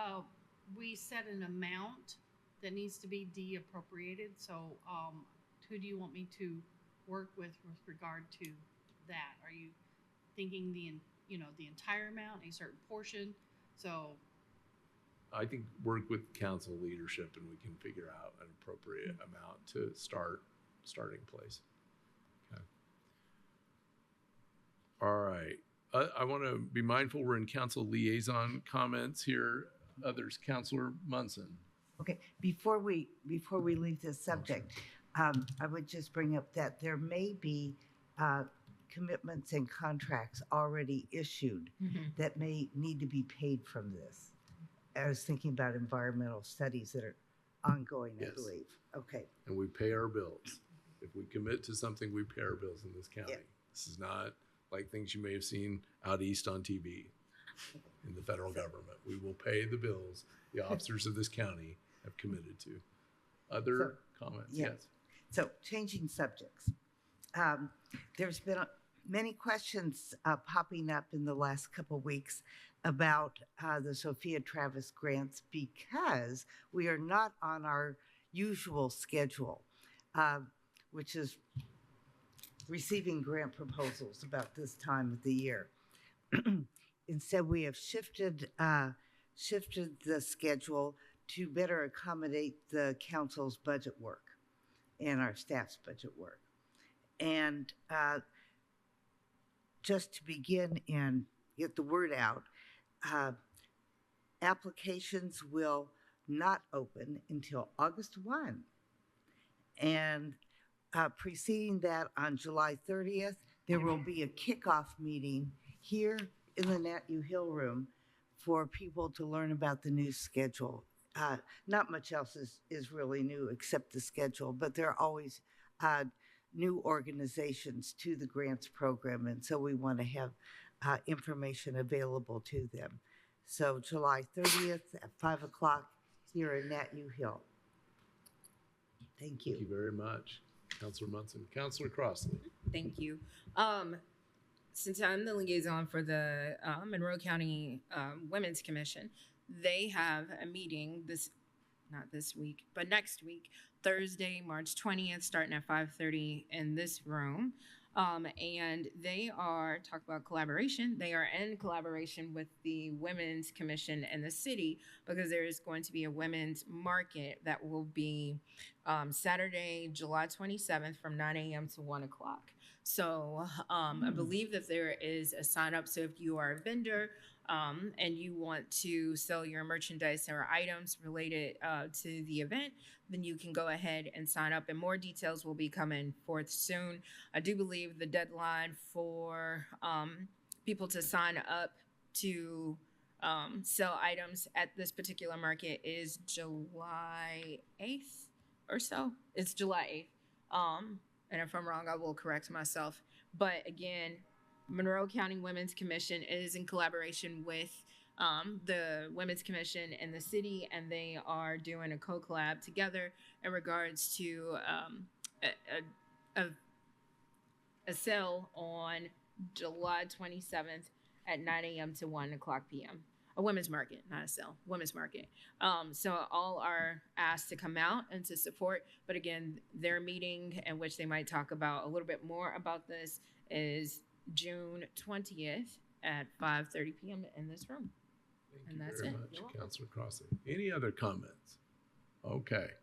we set an amount that needs to be de-appropriated. So who do you want me to work with regard to that? Are you thinking the entire amount, a certain portion? So I think work with council leadership and we can figure out an appropriate amount to starting place. Okay. All right. I want to be mindful we're in council liaison comments here. Others, Councilor Munson. Okay, before we leave this subject, I would just bring up that there may be commitments and contracts already issued that may need to be paid from this. I was thinking about environmental studies that are ongoing, I believe. Okay. And we pay our bills. If we commit to something, we pay our bills in this county. Yeah. This is not like things you may have seen out east on TV in the federal government. We will pay the bills the officers of this county have committed to. Other comments? Yeah. Yes. So changing subjects. There's been many questions popping up in the last couple of weeks about the Sophia Travis grants because we are not on our usual schedule, which is receiving grant proposals about this time of the year. Instead, we have shifted the schedule to better accommodate the council's budget work and our staff's budget work. And just to begin and get the word out, applications will not open until August 1. And preceding that, on July 30th, there will be a kickoff meeting here in the Nat U Hill room for people to learn about the new schedule. Not much else is really new except the schedule, but there are always new organizations to the grants program, and so we want to have information available to them. So July 30th at 5 o'clock here in Nat U Hill. Thank you. Thank you very much, Councilor Munson. Councilor Crossley. Thank you. Since I'm the liaison for the Monroe County Women's Commission, they have a meeting not this week, but next week, Thursday, March 20th, starting at 5:30 in this room. And they are, talk about collaboration, they are in collaboration with the Women's Commission and the city, because there is going to be a women's market that will be Saturday, July 27th from 9 a.m. to 1 o'clock. So I believe that there is a sign up. So if you are a vendor and you want to sell your merchandise or items related to the event, then you can go ahead and sign up, and more details will be coming forth soon. I do believe the deadline for people to sign up to sell items at this particular market is July 8th or so. It's July 8th. And if I'm wrong, I will correct myself. But again, Monroe County Women's Commission is in collaboration with the Women's Commission and the city, and they are doing a co-collab together in regards to a sale on July 27th at 9 a.m. to 1 o'clock p.m. A women's market, not a sale, women's market. So all are asked to come out and to support. But again, their meeting, in which they might talk about a little bit more about this, is June 20th at 5:30 p.m. in this room. Thank And you that's very it. much, You're welcome. Councilor Crossley. Any other comments? Okay.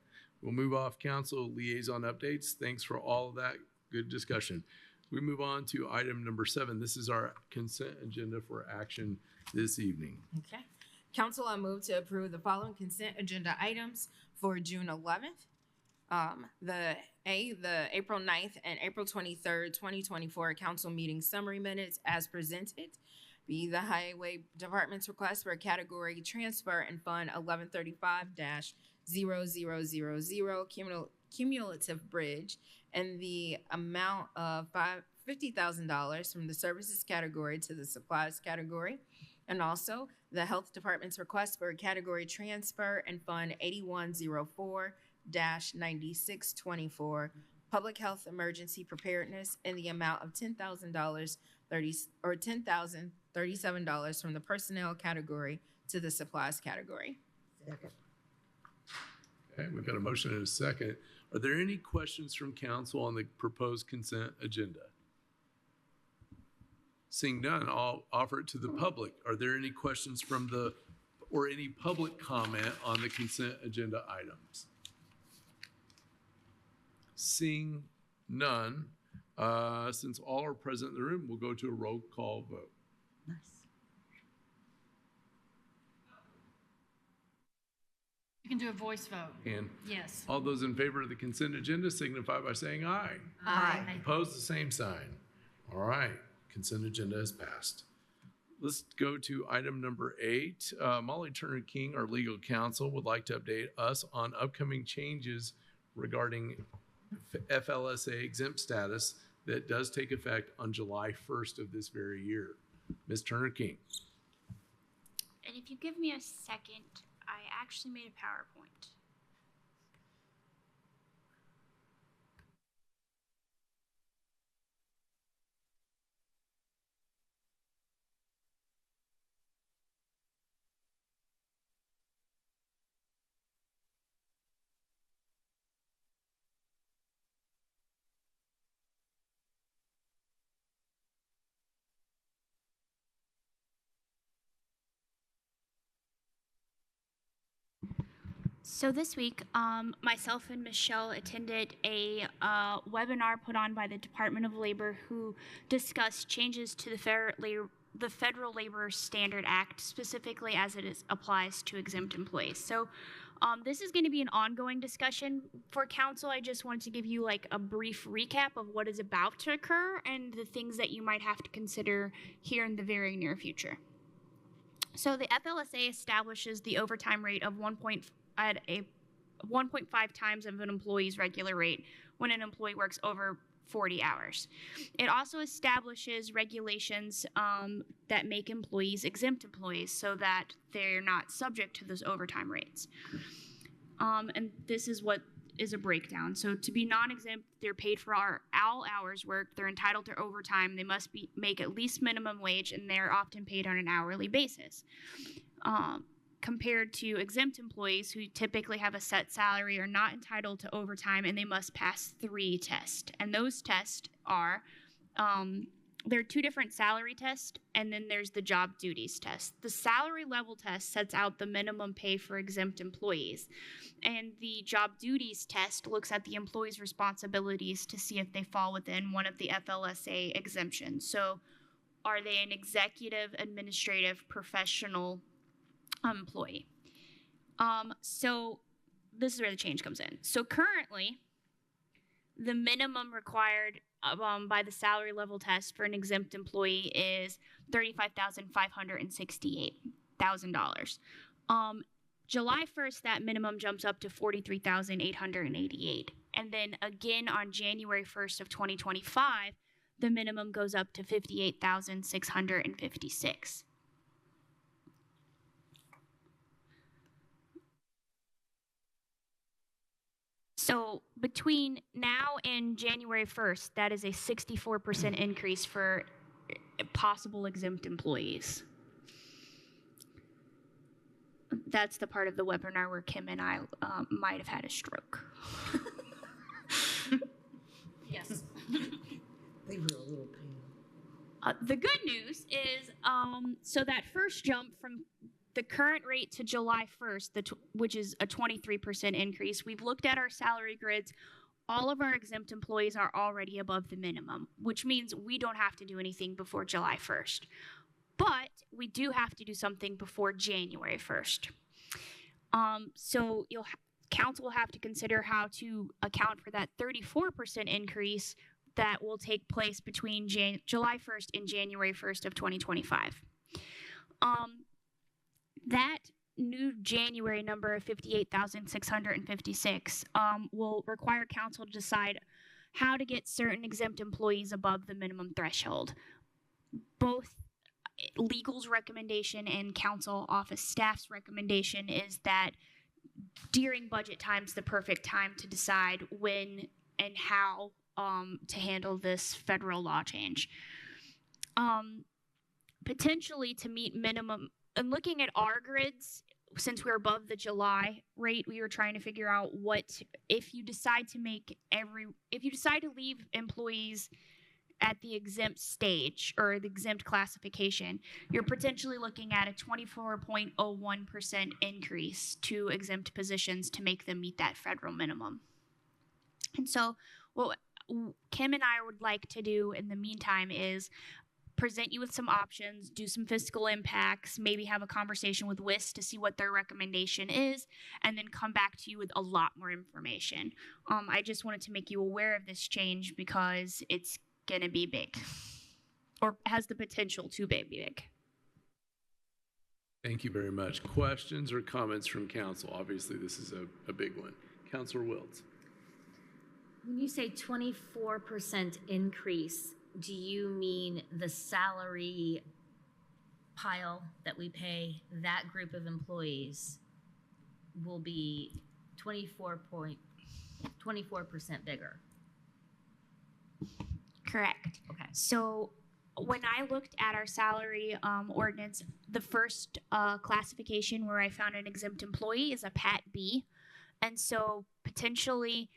We'll move off council liaison updates. Thanks for all of that good discussion. We move on to item number 7. This is our consent agenda for action this evening. Okay. Council, I move to approve the following consent agenda items for June 11th. The April 9th and April 23rd, 2024 council meeting summary minutes as presented. B, the Highway Department's request for a category transfer in Fund 1135-0000 cumulative bridge and the amount of $50,000 from the services category to the supplies category. And also the Health Department's request for a category transfer in Fund 8104-9624 Public Health Emergency Preparedness in the amount of $10,037 from the personnel category to the supplies category. Second. Okay, we've got a motion and a second. Are there any questions from council on the proposed consent agenda? Seeing none, I'll offer it to the public. Are there any questions from or any public comment on the consent agenda items? Seeing none, since all are present in the room, we'll go to a roll call vote. Nice. You can do a voice vote. And Yes. all those in favor of the consent agenda signify by saying aye. Aye. Opposed, the same sign. All right, consent agenda is passed. Let's go to item number 8. Molly Turner King, our legal counsel, would like to update us on upcoming changes regarding FLSA exempt status that does take effect on July 1st of this very year. Ms. Turner King. And if you give me a second, I actually made a PowerPoint. So this week, myself and Michelle attended a webinar put on by the Department of Labor who discussed changes to the Federal Labor Standard Act, specifically as it applies to exempt employees. So this is going to be an ongoing discussion for council. I just wanted to give you like a brief recap of what is about to occur and the things that you might have to consider here in the very near future. So the FLSA establishes the overtime rate of 1.5 times of an employee's regular rate when an employee works over 40 hours. It also establishes regulations that make employees exempt employees so that they're not subject to those overtime rates. And this is what is a breakdown. So to be non-exempt, they're paid for all hours worked. They're entitled to overtime. They must make at least minimum wage, and they're often paid on an hourly basis. Compared to exempt employees who typically have a set salary, are not entitled to overtime, and they must pass 3 tests. And those tests are, there are 2 different salary tests, and then there's the job duties test. The salary level test sets out the minimum pay for exempt employees, and the job duties test looks at the employee's responsibilities to see if they fall within one of the FLSA exemptions. So are they an executive, administrative, professional employee? So this is where the change comes in. So currently, the minimum required by the salary level test for an exempt employee is $35,568,000. July 1st, that minimum jumps up to $43,888. And then again on January 1st of 2025, the minimum goes up to $58,656. So between now and January 1st, that is a 64% increase for possible exempt employees. That's the part of the webinar where Kim and I might have had a stroke. Yes. They were a little pain. The good news is, so that first jump from the current rate to July 1st, which is a 23% increase, we've looked at our salary grids. All of our exempt employees are already above the minimum, which means we don't have to do anything before July 1st. But we do have to do something before January 1st. So council will have to consider how to account for that 34% increase that will take place between July 1st and January 1st of 2025. That new January number of 58,656 will require council to decide how to get certain exempt employees above the minimum threshold. Both legal's recommendation and council office staff's recommendation is that during budget time is the perfect time to decide when and how to handle this federal law change. Potentially to meet minimum, and looking at our grids, since we're above the July rate, we were trying to figure out what, if you decide to leave employees at the exempt stage or the exempt classification, you're potentially looking at a 24.01% increase to exempt positions to make them meet that federal minimum. And so what Kim and I would like to do in the meantime is present you with some options, do some fiscal impacts, maybe have a conversation with WIS to see what their recommendation is, and then come back to you with a lot more information. I just wanted to make you aware of this change because it's going to be big, or has the potential to be big. Thank you very much. Questions or comments from council? Obviously, this is a big one. Councilor Wiltz. When you say 24% increase, do you mean the salary pile that we pay that group of employees will be 24% bigger? Correct. Okay. So when I looked at our salary ordinance, the first classification where I found an exempt employee is a Pat B. And so potentially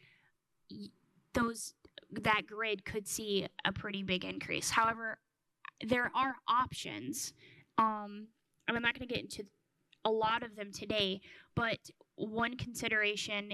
that grid could see a pretty big increase. However, there are options. And I'm not going to get into a lot of them today, but one consideration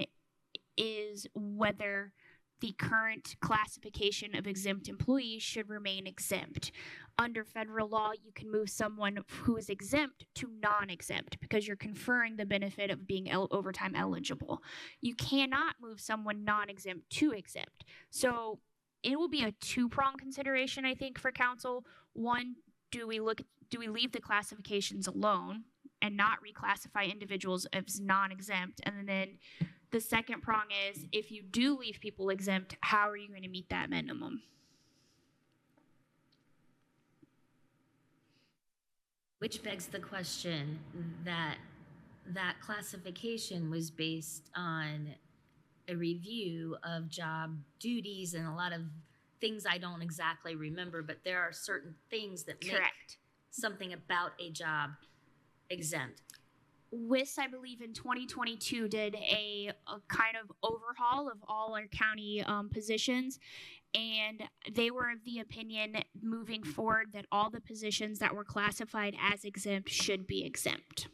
is whether the current classification of exempt employees should remain exempt. Under federal law, you can move someone who is exempt to non-exempt because you're conferring the benefit of being overtime eligible. You cannot move someone non-exempt to exempt. So it will be a two-pronged consideration, I think, for council. One, do we leave the classifications alone and not reclassify individuals as non-exempt? And then the second prong is, if you do leave people exempt, how are you going to meet that minimum? Which begs the question that that classification was based on a review of job duties and a lot of things I don't exactly remember, but there are certain things that make something about a job exempt. WIS, I believe, in 2022 did a kind of overhaul of all our county positions, and they were of the opinion moving forward that all the positions that were classified as exempt should be exempt.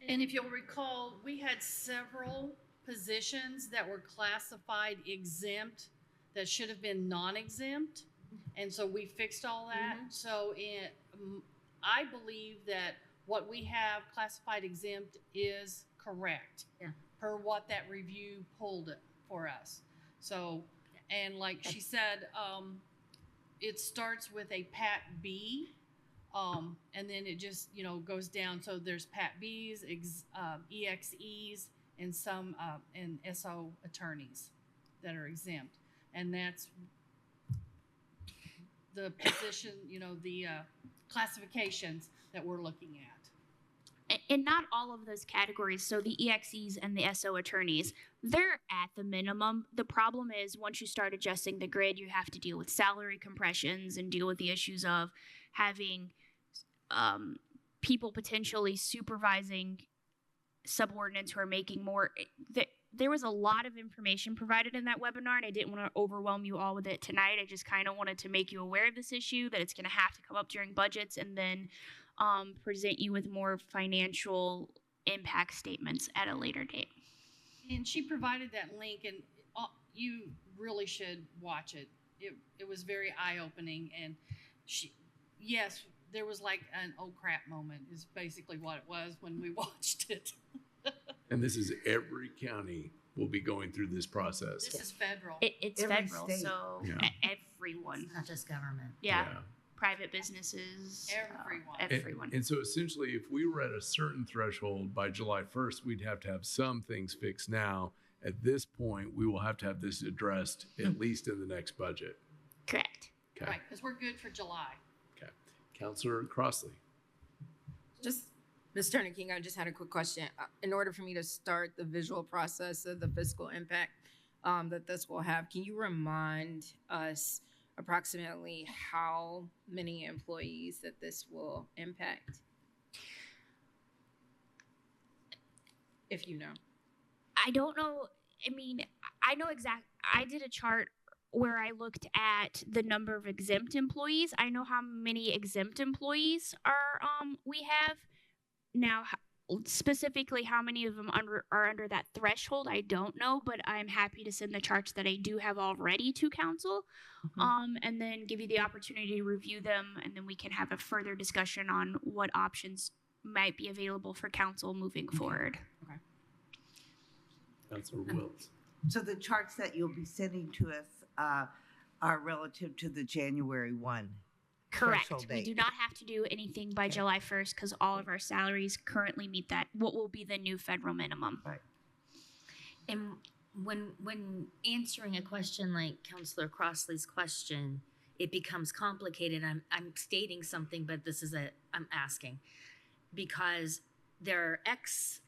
And if you'll recall, we had several positions that were classified exempt that should have been non-exempt, and so we fixed all that. So I believe that what we have classified exempt is correct per what that review pulled it for us. So, and like she said, it starts with a Pat B, and then it just, goes down. So there's Pat Bs, EXEs, and some, and SO attorneys that are exempt. And that's the position, the classifications that we're looking at. And not all of those categories, so the EXEs and the SO attorneys, they're at the minimum. The problem is once you start adjusting the grid, you have to deal with salary compressions and deal with the issues of having people potentially supervising subordinates who are making more. There was a lot of information provided in that webinar, and I didn't want to overwhelm you all with it tonight. I just kind of wanted to make you aware of this issue, that it's going to have to come up during budgets, and then present you with more financial impact statements at a later date. And she provided that link, and you really should watch it. It was very eye-opening, and yes, there was like an oh crap moment is basically what it was when we watched it. And this is every county will be going through this process. This is federal. It's Every federal, state. so Yeah. everyone. It's not just government. Yeah. Private businesses, everyone. And so essentially, if we were at a certain threshold by July 1st, we'd have to have some things fixed now. At this point, we will have to have this addressed at least in the next budget. Correct. Okay. Right, because we're good for July. Okay. Councilor Crossley. Just, Ms. Turner King, I just had a quick question. In order for me to start the visual process of the fiscal impact that this will have, can you remind us approximately how many employees that this will impact? If you know. I don't know. I mean, I know I did a chart where I looked at the number of exempt employees. I know how many exempt employees we have. Now, specifically how many of them are under that threshold, I don't know, but I'm happy to send the charts that I do have already to council, and then give you the opportunity to review them, and then we can have a further discussion on what options might be available for council moving forward. Okay. Councilor Wiltz. So the charts that you'll be sending to us are relative to the January 1 Correct. threshold We date. do not have to do anything by July 1st because all of our salaries currently meet that, what will be the new federal minimum. Right. And when answering a question like Councilor Crossley's question, it becomes complicated. I'm stating something, but I'm asking because there are X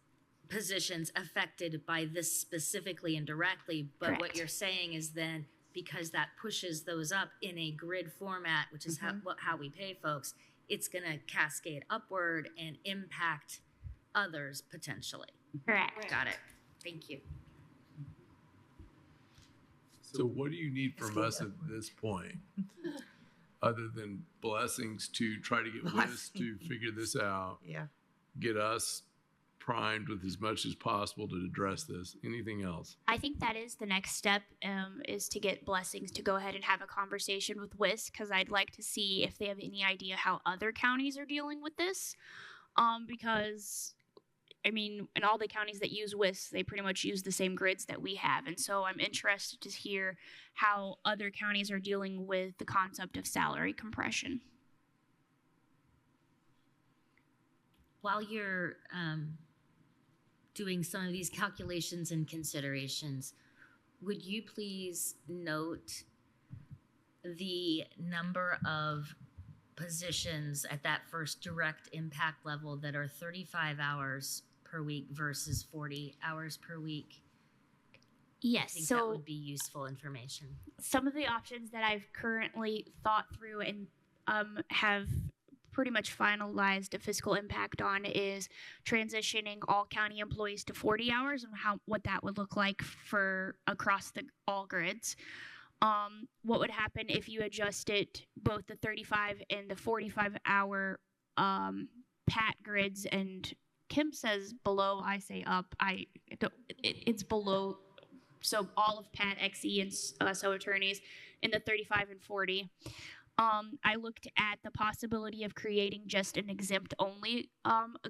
positions affected by this specifically and directly, but Correct. what you're saying is then because that pushes those up in a grid format, which is how we pay folks, it's going to cascade upward and impact others potentially. Correct. Got it. Thank you. So what do you need from us at this point? Other than blessings to try to get WIS to figure this out, Yeah. get us primed with as much as possible to address this. Anything else? I think that is the next step, is to get Blessings to go ahead and have a conversation with WIS, because I'd like to see if they have any idea how other counties are dealing with this. Because, I mean, in all the counties that use WIS, they pretty much use the same grids that we have. And so I'm interested to hear how other counties are dealing with the concept of salary compression. While you're doing some of these calculations and considerations, would you please note the number of positions at that first direct impact level that are 35 hours per week versus 40 hours per week? Yes, I think so that would be useful information. some of the options that I've currently thought through and have pretty much finalized a fiscal impact on is transitioning all county employees to 40 hours and what that would look like for across all grids. What would happen if you adjusted both the 35 and the 45 hour PAT grids? And Kim says below, I say up. It's below. So all of PAT, XE, and so attorneys in the 35 and 40. I looked at the possibility of creating just an exempt only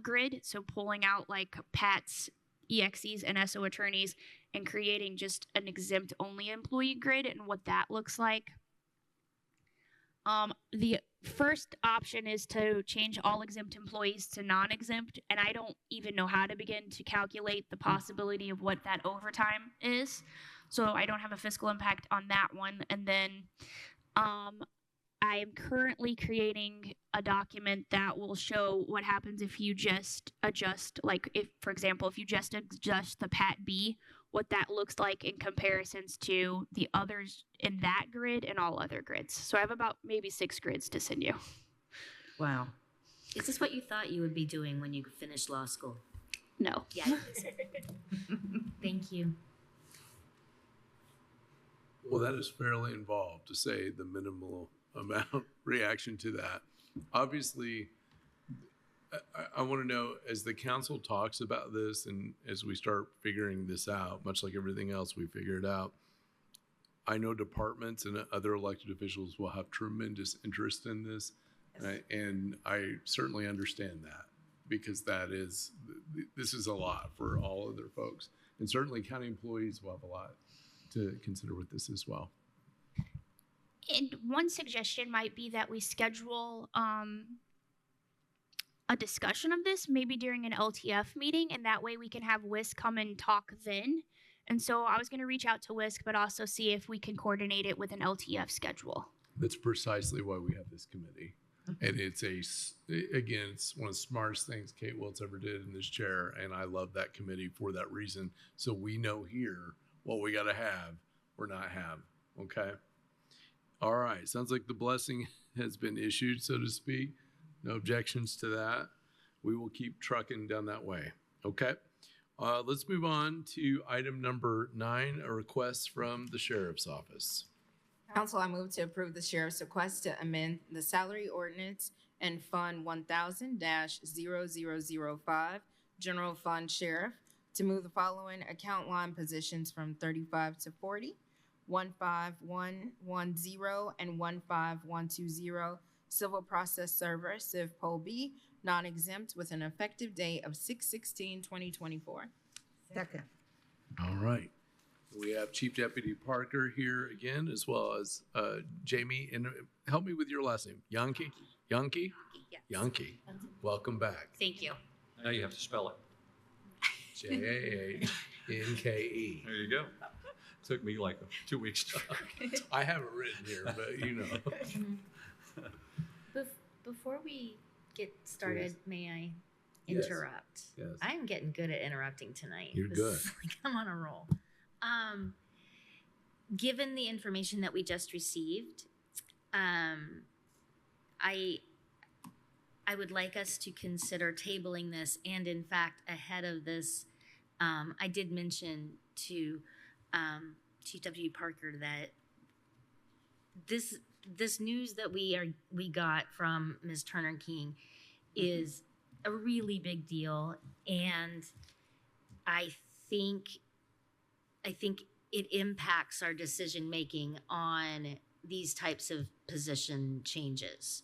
grid. So pulling out like PATs, EXEs, and SO attorneys and creating just an exempt only employee grid and what that looks like. The first option is to change all exempt employees to non-exempt, and I don't even know how to begin to calculate the possibility of what that overtime is. So I don't have a fiscal impact on that one. And then I am currently creating a document that will show what happens if you just adjust, like if, for example, if you just adjust the PAT B, what that looks like in comparisons to the others in that grid and all other grids. So I have about maybe 6 grids to send you. Wow. Is this what you thought you would be doing when you finished law school? No. Yeah. Thank you. Well, that is fairly involved, to say the minimal amount reaction to that. Obviously, I want to know, as the council talks about this and as we start figuring this out, much like everything else we figured out, I know departments and other elected officials will have tremendous interest in this. And I certainly understand that, because this is a lot for all other folks. And certainly county employees will have a lot to consider with this as well. And one suggestion might be that we schedule a discussion of this maybe during an LTF meeting, and that way we can have WISC come and talk then. And so I was going to reach out to WISC, but also see if we can coordinate it with an LTF schedule. That's precisely why we have this committee. And it's it's one of the smartest things Kate Wiltz ever did in this chair. And I love that committee for that reason. So we know here what we got to have or not have. Okay. All right. Sounds like the blessing has been issued, so to speak. No objections to that. We will keep trucking down that way. Okay. Let's move on to item number 9, a request from the sheriff's office. Council, I move to approve the sheriff's request to amend the salary ordinance and Fund 1000-0005, General Fund Sheriff, to move the following account line positions from 35 to 40, 15110 and 15120, Civil Process Server, Civ Pol B, non-exempt, with an effective date of 6/16/2024. Second. All right. We have Chief Deputy Parker here again, as well as Jamie. And help me with your last name. Yankee? Yankee? Yes. Yankee. Welcome back. Thank you. Now you have to spell it. Jahnke. There you go. Took me like 2 weeks to I have it written here, but you know. Before we get started, may I Yes. interrupt? Yes. I'm getting good at interrupting tonight. You're This good. is like I'm on a roll. Given the information that we just received, I would like us to consider tabling this, and in fact, ahead of this, I did mention to Chief Deputy Parker that this news that we got from Ms. Turner King is a really big deal, and I think it impacts our decision making on these types of position changes.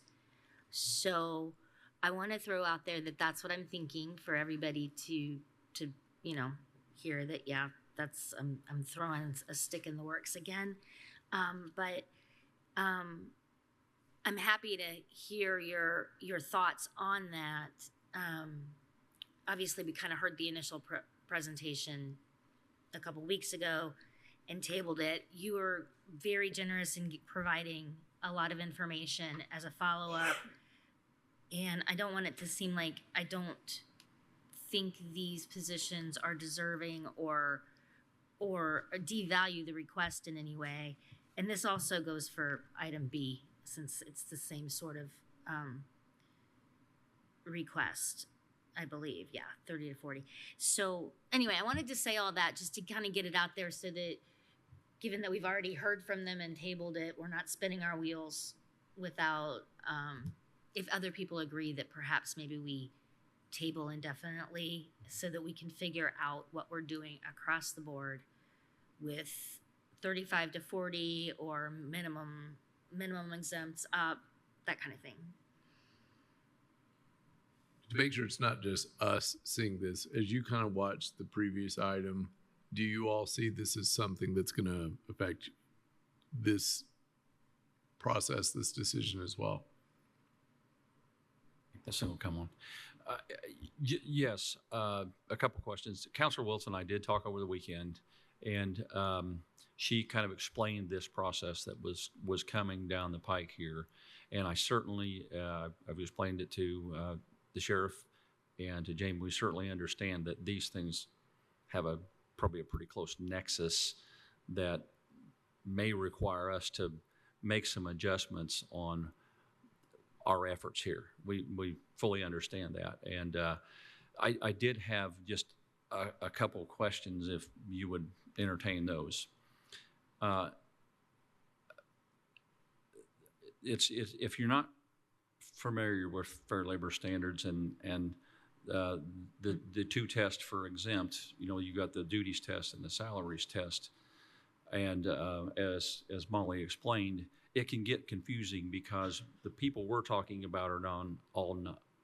So I want to throw out there that that's what I'm thinking for everybody to hear that. Yeah, that's I'm throwing a stick in the works again, but I'm happy to hear your thoughts on that. Obviously, we kind of heard the initial presentation a couple weeks ago and tabled it. You were very generous in providing a lot of information as a follow-up, and I don't want it to seem like I don't think these positions are deserving or devalue the request in any way. And this also goes for item B, since it's the same sort of request, I believe. Yeah, 30 to 40. So anyway, I wanted to say all that just to kind of get it out there so that, given that we've already heard from them and tabled it, we're not spinning our wheels without, if other people agree that perhaps maybe we table indefinitely so that we can figure out what we're doing across the board with 35 to 40 or minimum exempts up, that kind of thing. To make sure it's not just us seeing this, as you kind of watch the previous item, do you all see this as something that's going to affect this process, this decision as well? This one will come on. Yes, a couple questions. Councilor Wilson and I did talk over the weekend, and she kind of explained this process that was coming down the pike here. And I certainly, I've explained it to the sheriff and to Jamie. We certainly understand that these things have probably a pretty close nexus that may require us to make some adjustments on our efforts here. We fully understand that. And I did have just a couple of questions if you would entertain those. If you're not familiar with Fair Labor Standards and the two tests for exempt, you got the duties test and the salaries test. And as Molly explained, it can get confusing because the people we're talking about are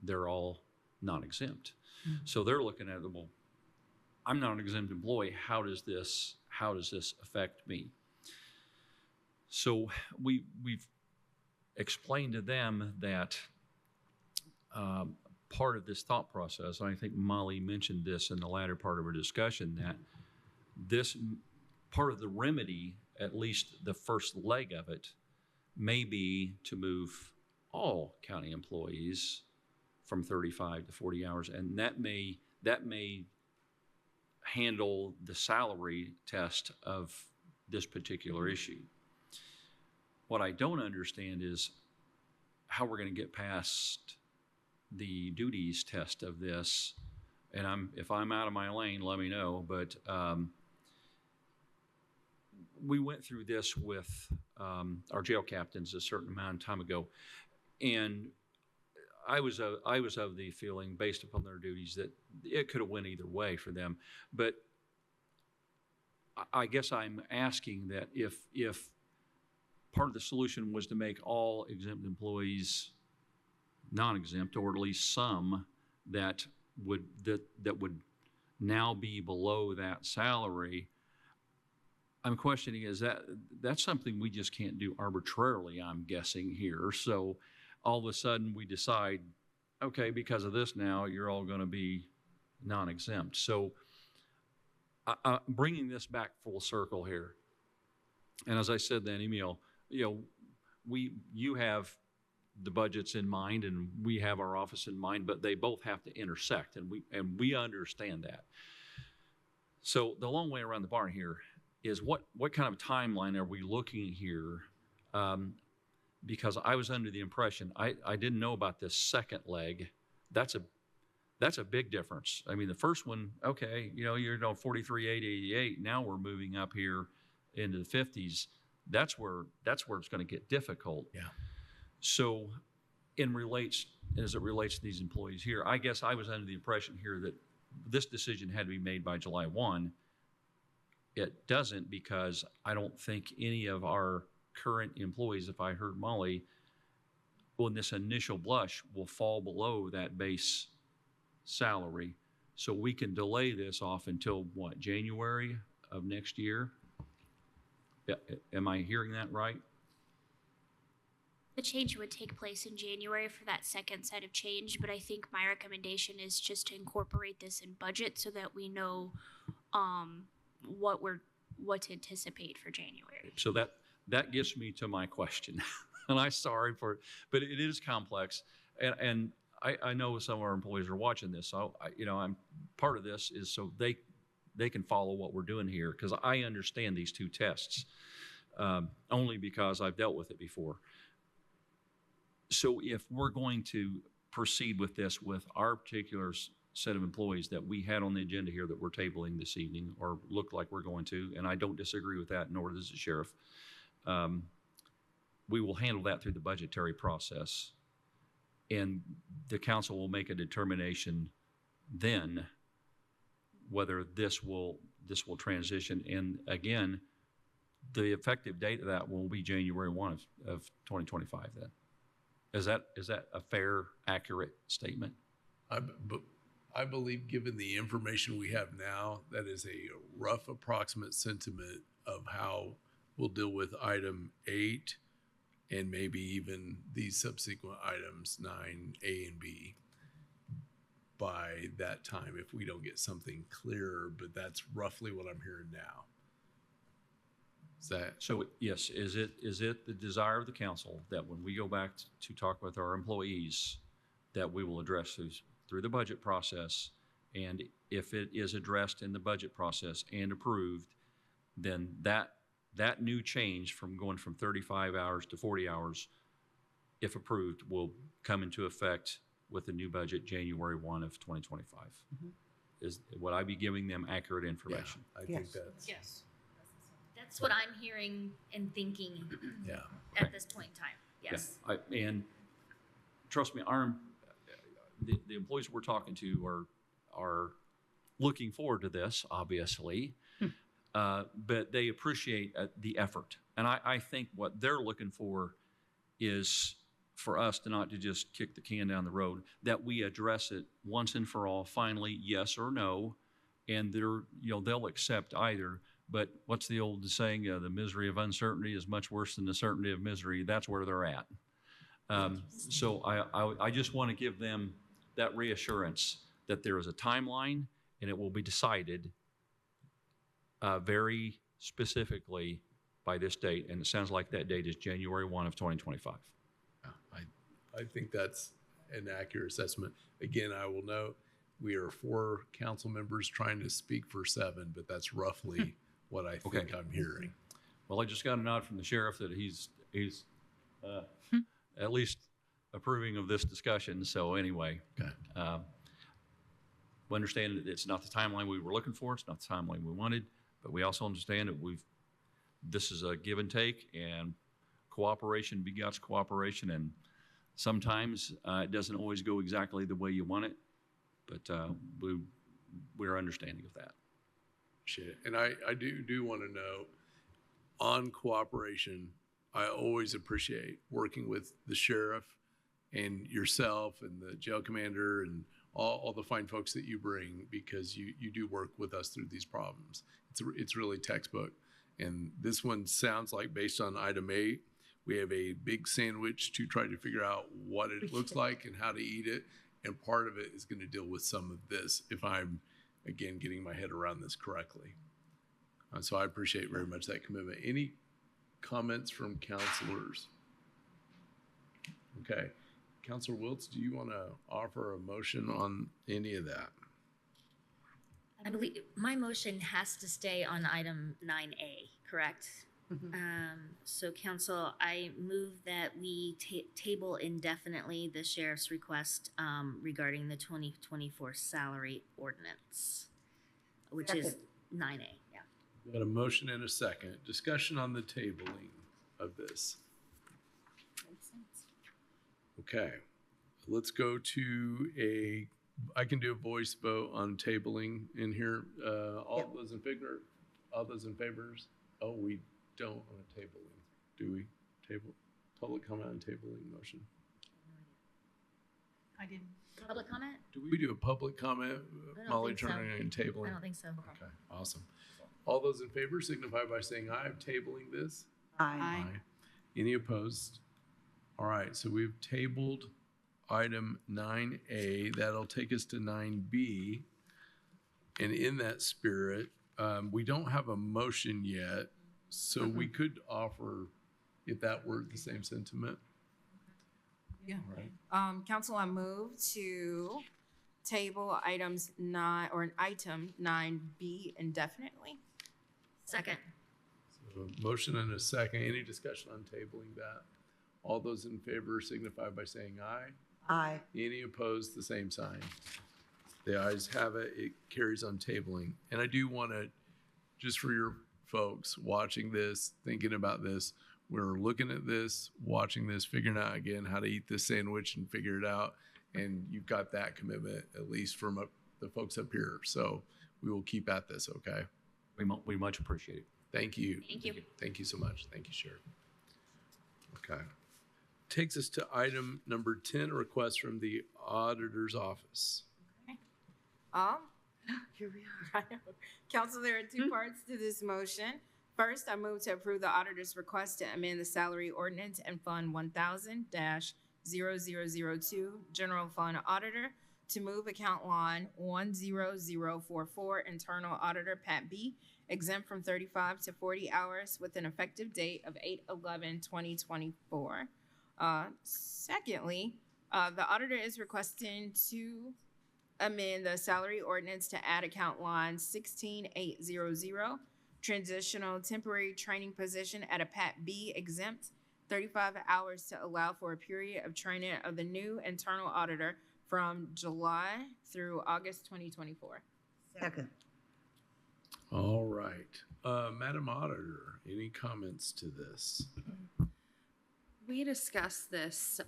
they're all non-exempt. Mm-hmm. So they're looking at, well, I'm not an exempt employee. How does this affect me? So we've explained to them that part of this thought process, and I think Molly mentioned this in the latter part of her discussion, that this part of the remedy, at least the first leg of it, may be to move all county employees from 35 to 40 hours, and that may handle the salary test of this particular issue. What I don't understand is how we're going to get past the duties test of this. And if I'm out of my lane, let me know. But we went through this with our jail captains a certain amount of time ago, and I was of the feeling, based upon their duties, that it could have went either way for them. But I guess I'm asking that if part of the solution was to make all exempt employees non-exempt, or at least some that would now be below that salary, I'm questioning, is that's something we just can't do arbitrarily, I'm guessing here. So all of a sudden we decide, okay, because of this now, you're all going to be non-exempt. So bringing this back full circle here, and as I said then, Emil, you have the budgets in mind and we have our office in mind, but they both have to intersect, and we understand that. So the long way around the barn here is what kind of timeline are we looking here? Because I was under the impression, I didn't know about this second leg. That's a big difference. I mean, the first one, okay, you're 43,888. Now we're moving up here into the 50s. That's where it's going to get difficult. Yeah. So as it relates to these employees here, I guess I was under the impression here that this decision had to be made by July 1. It doesn't, because I don't think any of our current employees, if I heard Molly, on this initial blush will fall below that base salary. So we can delay this off until what, January of next year? Am I hearing that right? The change would take place in January for that second set of change, but I think my recommendation is just to incorporate this in budget so that we know what to anticipate for January. So that gets me to my question. And I'm sorry for it, but it is complex. And I know some of our employees are watching this, so I'm part of this is so they can follow what we're doing here, because I understand these two tests only because I've dealt with it before. So if we're going to proceed with this with our particular set of employees that we had on the agenda here that we're tabling this evening, or look like we're going to, and I don't disagree with that, nor does the sheriff, we will handle that through the budgetary process. And the council will make a determination then whether this will transition. And again, the effective date of that will be January 1 of 2025 then. Is that a fair, accurate statement? I believe, given the information we have now, that is a rough approximate sentiment of how we'll deal with item 8 and maybe even these subsequent items 9A and B by that time, if we don't get something clearer. But that's roughly what I'm hearing now. Is that so? Yes. Is it the desire of the council that when we go back to talk with our employees, that we will address these through the budget process, and if it is addressed in the budget process and approved, then that new change from going from 35 hours to 40 hours, if approved, will come into effect with the new budget January 1 of 2025. Mm-hmm. Would I be giving them accurate information? Yeah, I think that's Yes. That's what I'm hearing and thinking yeah. at this point in time. Yes. Yeah. And trust me, the employees we're talking to are looking forward to this, obviously, but they appreciate the effort. And I think what they're looking for is for us to not to just kick the can down the road, that we address it once and for all, finally, yes or no, and they'll accept either. But what's the old saying? The misery of uncertainty is much worse than the certainty of misery. That's where they're at. So I just want to give them that reassurance that there is a timeline and it will be decided very specifically by this date. And it sounds like that date is January 1 of 2025. I think that's an accurate assessment. Again, I will note we are 4 council members trying to speak for 7, but that's roughly what I think I'm hearing. Well, I just got a nod from the sheriff that he's at least approving of this discussion. So anyway, we understand that it's not the timeline we were looking for. It's not the timeline we wanted, but we also understand that this is a give and take, and cooperation begets cooperation. And sometimes it doesn't always go exactly the way you want it, but we're understanding of that. Shit. And I do want to know, on cooperation, I always appreciate working with the sheriff and yourself and the jail commander and all the fine folks that you bring, because you do work with us through these problems. It's really textbook. And this one sounds like, based on item 8, we have a big sandwich to try to figure out what it looks like and how to eat it. And part of it is going to deal with some of this, if I'm, again, getting my head around this correctly. So I appreciate very much that commitment. Any comments from counselors? Okay. Counselor Wiltz, do you want to offer a motion on any of that? I believe my motion has to stay on item 9A, correct? Mm-hmm. So council, I move that we table indefinitely the sheriff's request regarding the 2024 salary ordinance, which is 9A. Yeah. We got a motion and a second. Discussion on the tabling of this. Makes sense. Okay. let's go to I can do a voice vote on tabling in here. All Yep. those in favor? All those in favors? Oh, we don't want to table, do we? Table, public comment on tabling motion. I didn't. Public comment? Do we do a public comment, I don't Molly, think so. turning and tabling? I don't think so. Okay, awesome. All those in favor signify by saying aye. I'm tabling this. Aye. Any opposed? All right, so we've tabled item 9A. That'll take us to 9B. And in that spirit, we don't have a motion yet, so we could offer, if that were the same sentiment. Yeah. All right. Council, I move to table item 9B indefinitely. Second. So a motion and a second. Any discussion on tabling that? All those in favor signify by saying aye. Aye. Any opposed, the same sign. The ayes have it. It carries on tabling. And I do want to, just for your folks watching this, thinking about this, we're looking at this, watching this, figuring out again how to eat this sandwich and figure it out. And you've got that commitment, at least from the folks up here. So we will keep at this, okay? We much appreciate it. Thank you. Thank you. Thank you so much. Thank you, Sheriff. Okay. Takes us to item number 10, a request from the auditor's office. Here we are. Council, there are two parts to this motion. First, I move to approve the auditor's request to amend the salary ordinance and Fund 1000-0002, General Fund Auditor, to move account line 10044, Internal Auditor Pat B, exempt from 35 to 40 hours with an effective date of 8/11/2024. Secondly, the auditor is requesting to amend the salary ordinance to add account line 16800, transitional temporary training position at a Pat B exempt, 35 hours to allow for a period of training of the new internal auditor from July through August 2024. Second. All right. Madam Auditor, any comments to this? We discussed this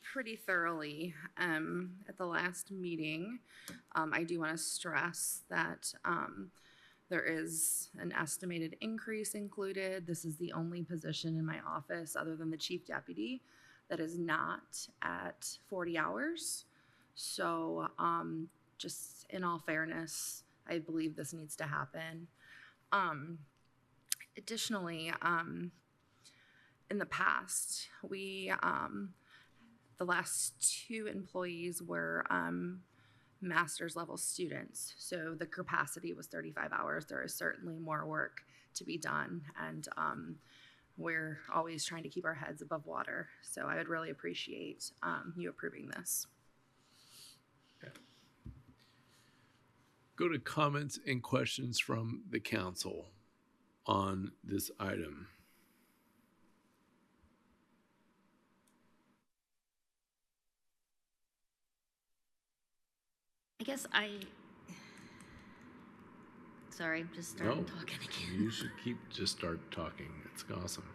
pretty thoroughly at the last meeting. I do want to stress that there is an estimated increase included. This is the only position in my office other than the chief deputy that is not at 40 hours. So just in all fairness, I believe this needs to happen. Additionally, in the past, the last two employees were master's level students. So the capacity was 35 hours. There is certainly more work to be done. And we're always trying to keep our heads above water. So I would really appreciate you approving this. Go to comments and questions from the council on this item. I guess sorry, I'm just starting talking again. You should start talking. It's awesome.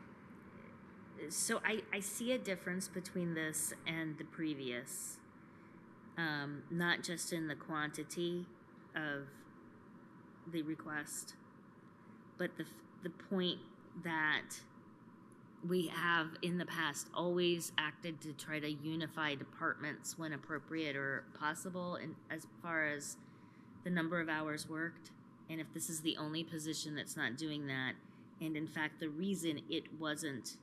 So I see a difference between this and the previous, not just in the quantity of the request, but the point that we have in the past always acted to try to unify departments when appropriate or possible, and as far as the number of hours worked. And if this is the only position that's not doing that, and in fact the reason it wasn't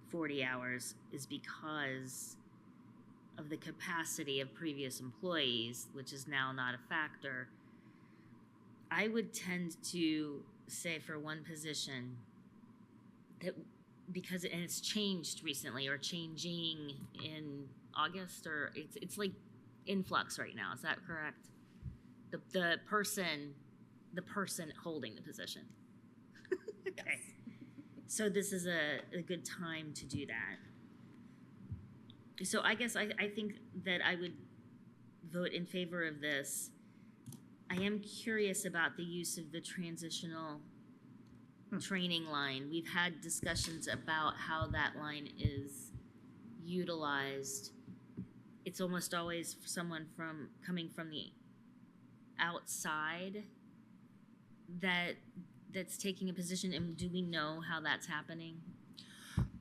40 hours is because of the capacity of previous employees, which is now not a factor, I would tend to say for one position that because it's changed recently or changing in August, or it's like in flux right now. Is that correct? The person holding the position. Okay. So this is a good time to do that. So I guess I think that I would vote in favor of this. I am curious about the use of the transitional training line. We've had discussions about how that line is utilized, it's almost always someone coming from the outside that's taking a position, and do we know how that's happening?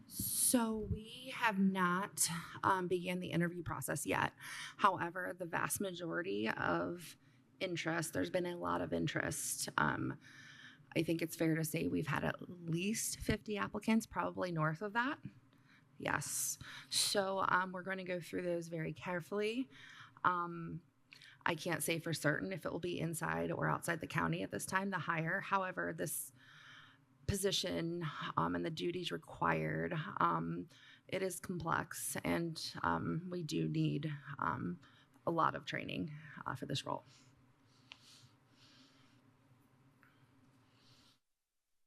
So we have not began the interview process yet. However, the vast majority of interest, there's been a lot of interest. I think it's fair to say we've had at least 50 applicants, probably north of that. Yes. So we're going to go through those very carefully. I can't say for certain if it will be inside or outside the county at this time, the hire. However, this position and the duties required, it is complex, and we do need a lot of training for this role.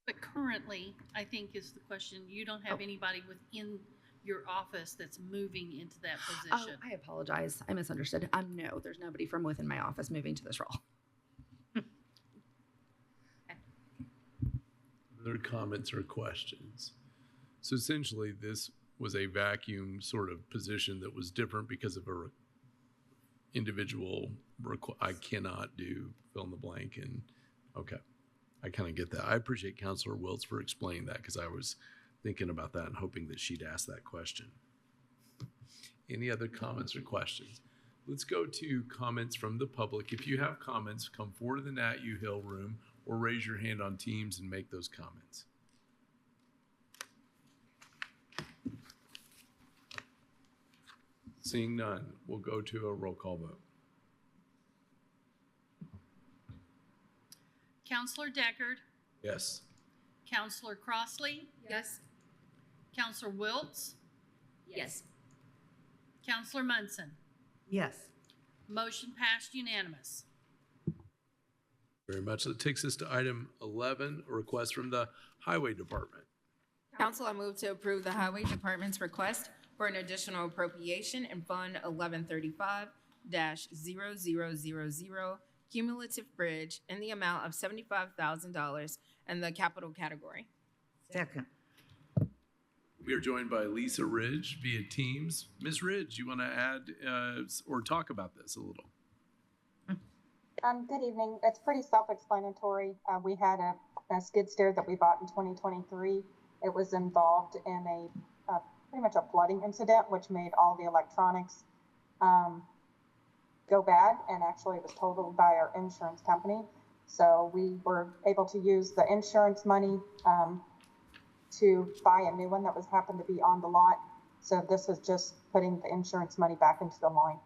But currently, I think is the question, you don't have anybody within your office that's moving into that position. Oh, I apologize. I misunderstood. No, there's nobody from within my office moving to this role. Other comments or questions? So essentially, this was a vacuum sort of position that was different because of a individual I cannot do fill in the blank. And okay, I kind of get that. I appreciate Councilor Wiltz for explaining that, because I was thinking about that and hoping that she'd ask that question. Any other comments or questions? Let's go to comments from the public. If you have comments, come forward to the Nat U Hill room or raise your hand on Teams and make those comments. Seeing none, we'll go to a roll call vote. Counselor Deckard, Yes. Counselor Crossley, Yes. Counselor Wiltz, Yes. Counselor Munson. Yes. Motion passed unanimous. Very much. That takes us to item 11, a request from the Highway Department. Council, I move to approve the Highway Department's request for an additional appropriation in Fund 1135-0000 cumulative bridge in the amount of $75,000 in the capital category. Second. We are joined by Lisa Ridge via Teams. Ms. Ridge, you want to add or talk about this a little? Good evening. It's pretty self-explanatory. We had a skid steer that we bought in 2023. It was involved in pretty much a flooding incident, which made all the electronics go bad, and actually it was totaled by our insurance company. So we were able to use the insurance money to buy a new one that happened to be on the lot. So this is just putting the insurance money back into the line.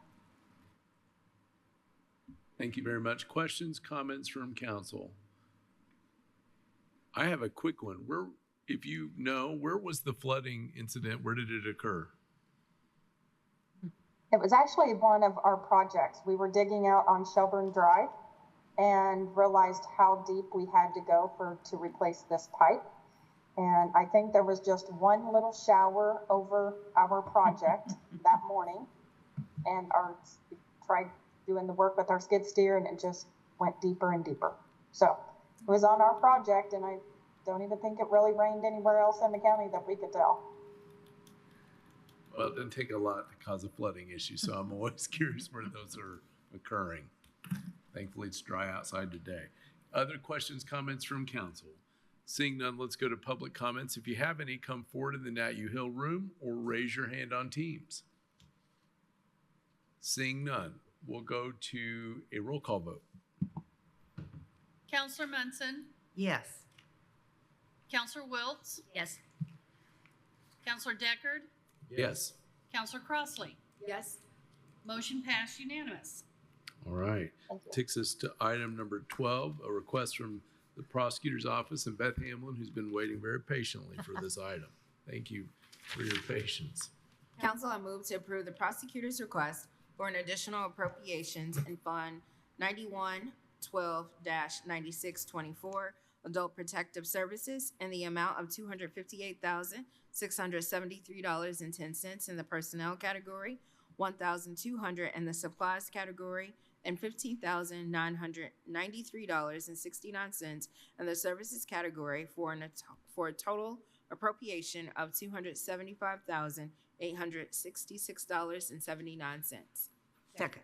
Thank you very much. Questions, comments from council? I have a quick one. If you know, where was the flooding incident? Where did it occur? It was actually one of our projects. We were digging out on Shelburne Drive and realized how deep we had to go to replace this pipe. And I think there was just one little shower over our project that morning, and we tried doing the work with our skid steer, and it just went deeper and deeper. So it was on our project, and I don't even think it really rained anywhere else in the county that we could tell. Well, it doesn't take a lot to cause a flooding issue, so I'm always curious where those are occurring. Thankfully, it's dry outside today. Other questions, comments from council? Seeing none, let's go to public comments. If you have any, come forward in the Nat U Hill room or raise your hand on Teams. Seeing none, we'll go to a roll call vote. Counselor Munson, Yes. Counselor Wiltz, Yes. Counselor Deckard, Yes. Counselor Crossley. Yes. Motion passed unanimous. All right. Thank you. Takes us to item number 12, a request from the prosecutor's office and Beth Hamlin, who's been waiting very patiently for this item. Thank you for your patience. Council, I move to approve the prosecutor's request for an additional appropriations in Fund 9112-9624 Adult Protective Services in the amount of $258,673.10 in the personnel category, $1,200 in the supplies category, and $15,993.69 in the services category for a total appropriation of $275,000 $866.79. Second.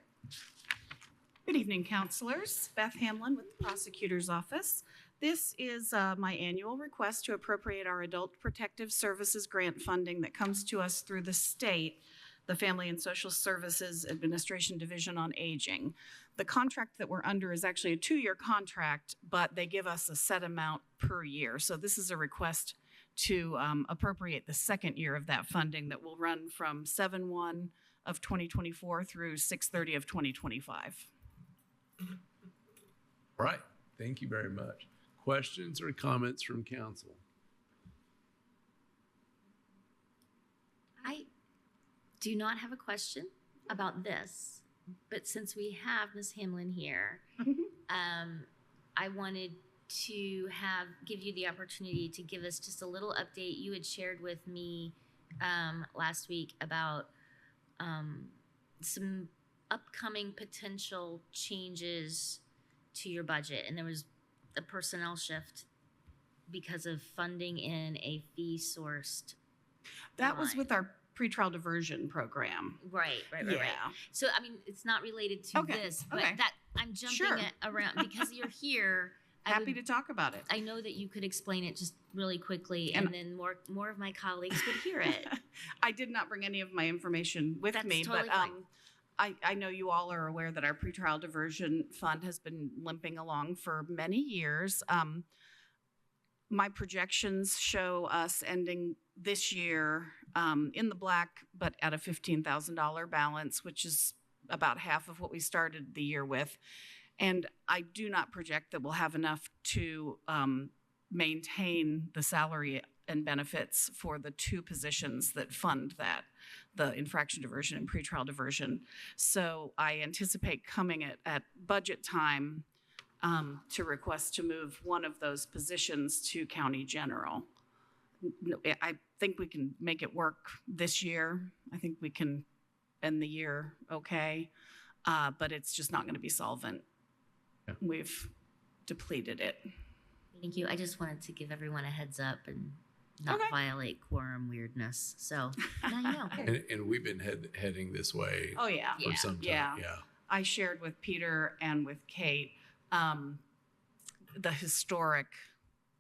Good evening, counselors. Beth Hamlin with the Prosecutor's Office. This is my annual request to appropriate our Adult Protective Services grant funding that comes to us through the state, the Family and Social Services Administration Division on Aging. The contract that we're under is actually a 2-year contract, but they give us a set amount per year. So this is a request to appropriate the second year of that funding that will run from 7/1 of 2024 through 6/30 of 2025. All right, thank you very much. Questions or comments from council? I do not have a question about this, but since we have Ms. Hamlin here, I wanted to give you the opportunity to give us just a little update. You had shared with me last week about some upcoming potential changes to your budget, and there was a personnel shift because of funding in a fee-sourced That was line. with our pretrial diversion program. Right. Yeah. So, I mean, it's not related to Okay, this, but okay. that I'm jumping Sure. it around because you're here. Happy to talk about it. I know that you could explain it just really quickly, And- and then more of my colleagues would hear it. I did not bring any of my information with That's me, totally but fine. I know you all are aware that our pretrial diversion fund has been limping along for many years. My projections show us ending this year in the black, but at a $15,000 balance, which is about half of what we started the year with. And I do not project that we'll have enough to maintain the salary and benefits for the 2 positions that fund that, the infraction diversion and pretrial diversion. So I anticipate coming at budget time to request to move one of those positions to county general. I think we can make it work this year. I think we can end the year okay, but it's just not going to be solvent. Yeah. We've depleted it. Thank you. I just wanted to give everyone a heads up and not Okay. violate quorum weirdness. So now you know. And we've been heading this way Oh, yeah. for some time. yeah. Yeah. I shared with Peter and with Kate the historic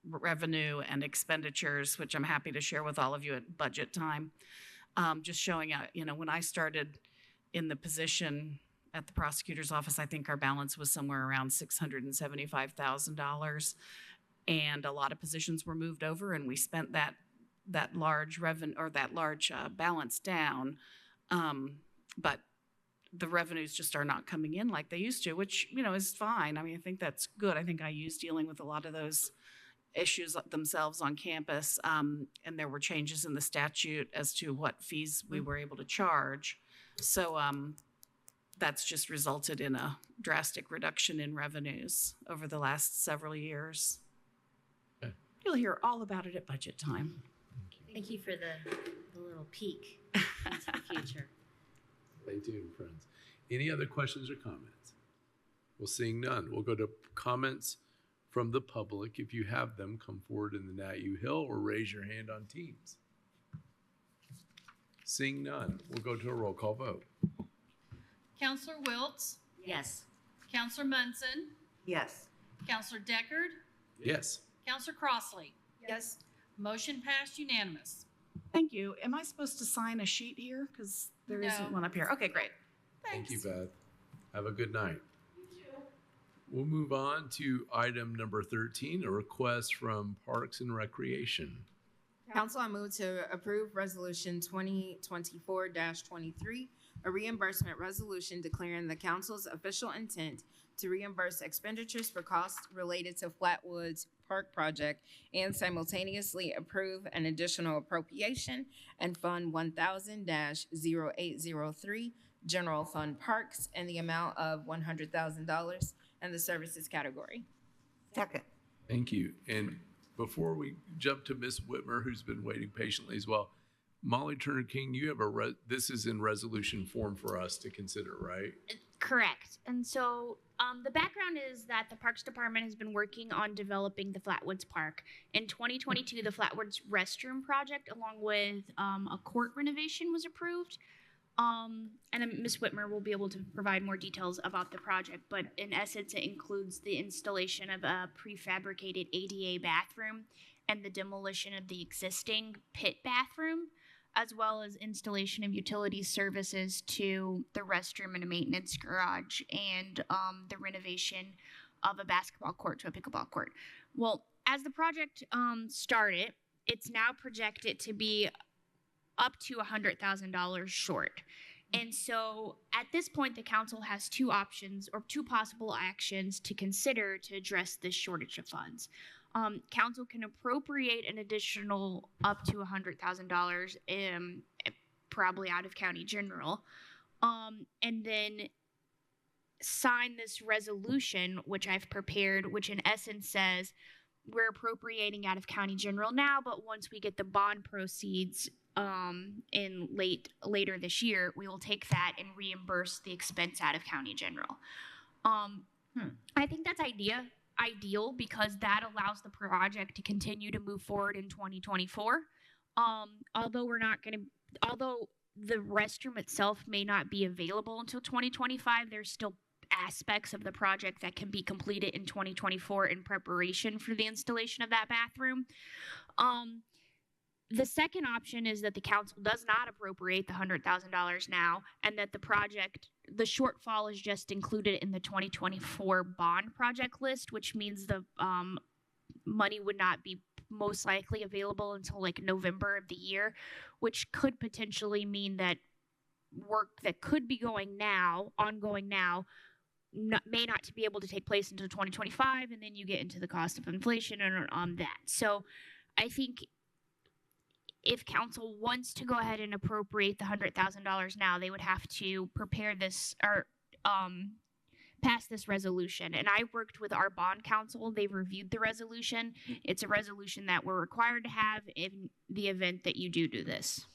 revenue and expenditures, which I'm happy to share with all of you at budget time. Just showing out, when I started in the position at the prosecutor's office, I think our balance was somewhere around $675,000. And a lot of positions were moved over, and we spent that large revenue or that large balance down. But the revenues just are not coming in like they used to, which, is fine. I mean, I think that's good. I think IU's dealing with a lot of those issues themselves on campus. And there were changes in the statute as to what fees we were able to charge. So that's just resulted in a drastic reduction in revenues over the last several years. Okay. You'll hear all about it at budget time. Thank you for the little peek into the future. Stay tuned, friends. Any other questions or comments? Well, seeing none, we'll go to comments from the public. If you have them, come forward in the NATU Hill or raise your hand on Teams. Seeing none, we'll go to a roll call vote. Counselor Wiltz, Yes. Counselor Munson, Yes. Counselor Deckard, Yes. Counselor Crossley. Yes. Motion passed unanimous. Thank you. Am I supposed to sign a sheet here? Because there isn't No. one up here. Okay, great. Thank you, Beth. Have a good night. We'll move on to item number 13, a request from Parks and Recreation. Council, I move to approve Resolution 2024-23, a reimbursement resolution declaring the council's official intent to reimburse expenditures for costs related to Flatwoods Park project and simultaneously approve an additional appropriation and Fund 1000-0803, General Fund Parks, in the amount of $100,000 in the services category. Second. Thank you. And before we jump to Ms. Whitmer, who's been waiting patiently as well, Molly Turner King, you have this is in resolution form for us to consider, right? Correct. And so the background is that the Parks Department has been working on developing the Flatwoods Park. In 2022, the Flatwoods restroom project, along with a court renovation, was approved. And Ms. Whitmer will be able to provide more details about the project, but in essence, it includes the installation of a prefabricated ADA bathroom and the demolition of the existing pit bathroom, as well as installation of utility services to the restroom and a maintenance garage, and the renovation of a basketball court to a pickleball court. Well, as the project started, it's now projected to be up to $100,000 short. And so at this point, the council has two options or two possible actions to consider to address this shortage of funds. Council can appropriate an additional up to $100,000, probably out of county general, and then sign this resolution, which I've prepared, which in essence says we're appropriating out of county general now, but once we get the bond proceeds in later this year, we will take that and reimburse the expense out of county general. I think that's ideal because that allows the project to continue to move forward in 2024. Although the restroom itself may not be available until 2025, there's still aspects of the project that can be completed in 2024 in preparation for the installation of that bathroom. The second option is that the council does not appropriate the $100,000 now, and that the shortfall is just included in the 2024 bond project list, which means the money would not be most likely available until like November of the year, which could potentially mean that work that could be ongoing now, may not to be able to take place until 2025, and then you get into the cost of inflation and on that. So I think if council wants to go ahead and appropriate the $100,000 now, they would have to prepare this or pass this resolution. And I worked with our bond counsel. They've reviewed the resolution. It's a resolution that we're required to have in the event that you do this.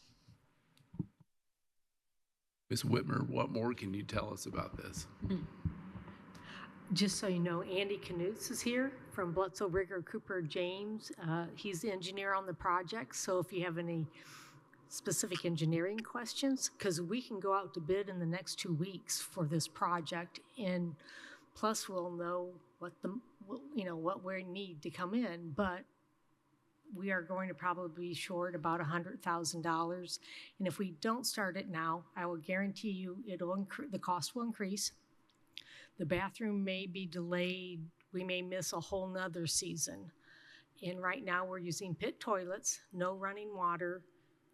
Ms. Whitmer, what more can you tell us about this? Just so you know, Andy Knutz is here from Blutzel, Rigger, Cooper, James. He's the engineer on the project. So if you have any specific engineering questions, because we can go out to bid in the next 2 weeks for this project, and plus we'll know what we need to come in. But we are going to probably be short about $100,000, and if we don't start it now, I will guarantee you the cost will increase. The bathroom may be delayed. We may miss a whole nother season. And right now we're using pit toilets, no running water,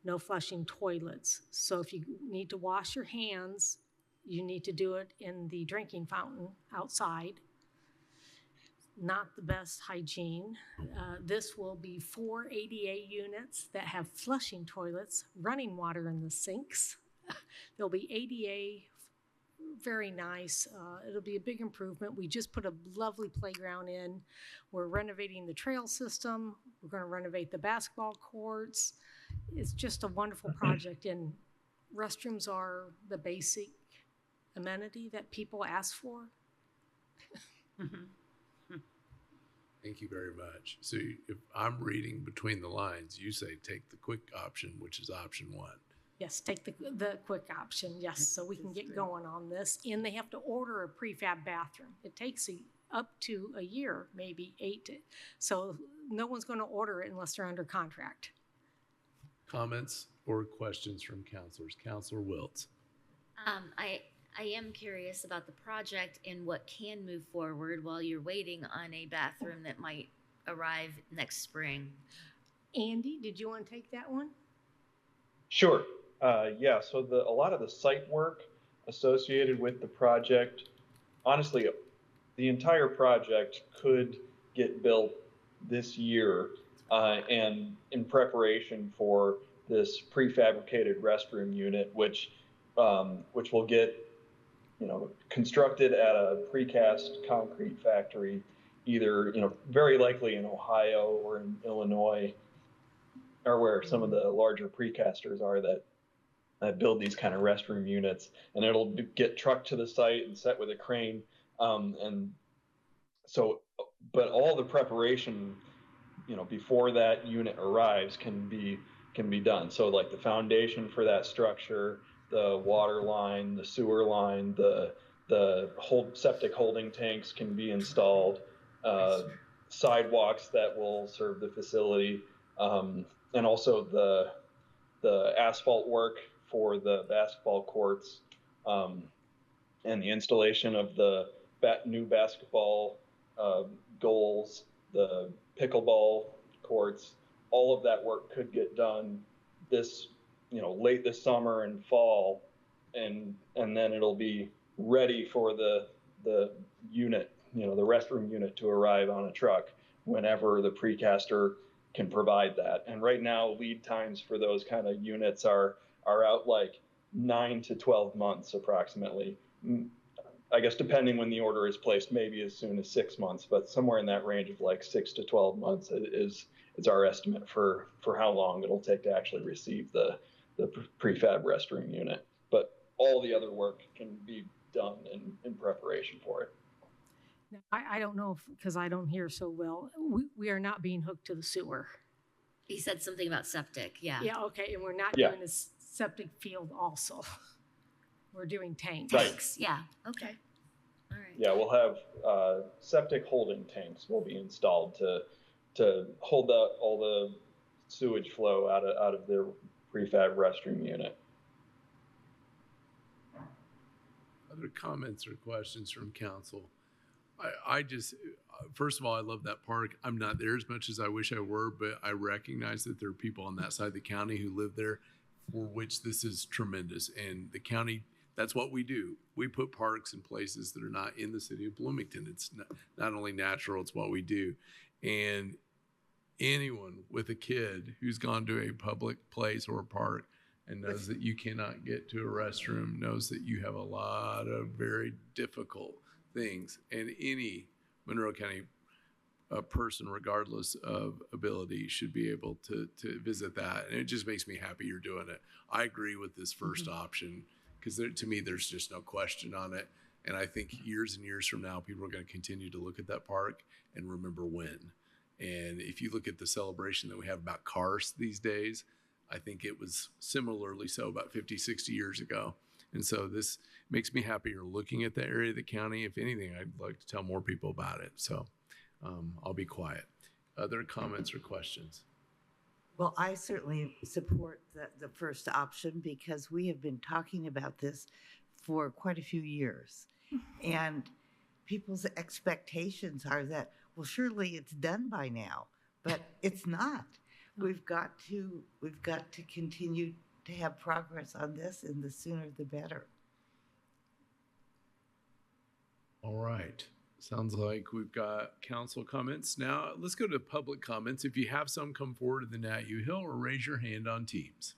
no flushing toilets. So if you need to wash your hands, you need to do it in the drinking fountain outside. Not the best hygiene. This will be 4 ADA units that have flushing toilets, running water in the sinks. There'll be ADA, very nice. It'll be a big improvement. We just put a lovely playground in. We're renovating the trail system. We're going to renovate the basketball courts. It's just a wonderful project, and restrooms are the basic amenity that people ask for. Thank you very much. So if I'm reading between the lines, you say take the quick option, which is option 1. Yes, take the quick option, yes, so we can get going on this. And they have to order a prefab bathroom. It takes up to a year, maybe 8 so no one's going to order it unless they're under contract. Comments or questions from counselors? Counselor Wiltz. I am curious about the project and what can move forward while you're waiting on a bathroom that might arrive next spring. Andy, did you want to take that one? Sure. Yeah, so a lot of the site work associated with the project, honestly, the entire project could get built this year, and in preparation for this prefabricated restroom unit, which will get constructed at a precast concrete factory, either very likely in Ohio or in Illinois, or where some of the larger precasters are that build these kind of restroom units, and it'll get trucked to the site and set with a crane. And so, but all the preparation, before that unit arrives can be done. So like the foundation for that structure, the water line, the sewer line, the septic holding tanks can be installed, sidewalks that will serve the facility, and also the asphalt work for the basketball courts, and the installation of the new basketball goals, the pickleball courts. All of that work could get done this, late this summer and fall, and then it'll be ready for the unit, the restroom unit to arrive on a truck whenever the precaster can provide that. And right now, lead times for those kind of units are out like 9 to 12 months approximately. I guess depending when the order is placed, maybe as soon as 6 months, but somewhere in that range of like 6 to 12 months is our estimate for how long it'll take to actually receive the prefab restroom unit. But all the other work can be done in preparation for it. Now, I don't know because I don't hear so well. We are not being hooked to the sewer. He said something about septic. Yeah. Yeah. Okay. And we're not doing a septic field also. We're doing tanks. Tanks. Right. Yeah. Okay. All right. Yeah, we'll have septic holding tanks will be installed to hold all the sewage flow out of their prefab restroom unit. Other comments or questions from council? I just, first of all, I love that park. I'm not there as much as I wish I were, but I recognize that there are people on that side of the county who live there for which this is tremendous. And the county, that's what we do. We put parks in places that are not in the city of Bloomington. It's not only natural, it's what we do. And anyone with a kid who's gone to a public place or a park and knows that you cannot get to a restroom, knows that you have a lot of very difficult things. And any Monroe County person, regardless of ability, should be able to visit that. And it just makes me happy you're doing it. I agree with this first option because to me, there's just no question on it. And I think years and years from now, people are going to continue to look at that park and remember when. And if you look at the celebration that we have about cars these days, I think it was similarly so about 50, 60 years ago. And so this makes me happy you're looking at the area of the county. If anything, I'd like to tell more people about it. So I'll be quiet. Other comments or questions? Well, I certainly support the first option because we have been talking about this for quite a few years. And people's expectations are that, well, surely it's done by now, but it's not. We've got to continue to have progress on this, and the sooner the better. All right. Sounds like we've got council comments. Now let's go to public comments. If you have some, come forward to the Nat U Hill or raise your hand on Teams.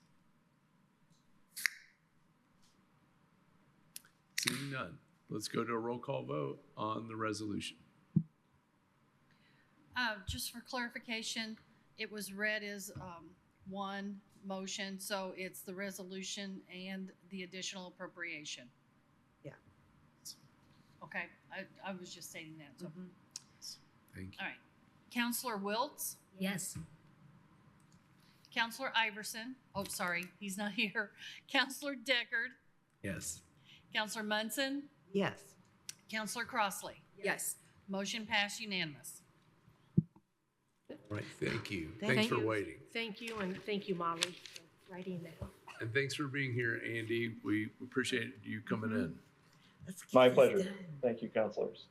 Seeing none. Let's go to a roll call vote on the resolution. Just for clarification, it was read as one motion, so it's the resolution and the additional appropriation. Yeah. Okay, I was just stating that. So. Thank you. All right. Counselor Wiltz? Yes. Counselor Iverson? Oh, sorry, he's not here. Counselor Deckard? Yes. Counselor Munson? Yes. Counselor Crossley? Yes. Motion passed unanimous. All right, thank you. Thank Thanks for you. waiting. Thank you, and thank you, Molly, for writing that. And thanks for being here, Andy. We appreciate you coming in. My pleasure. Thank you, counselors.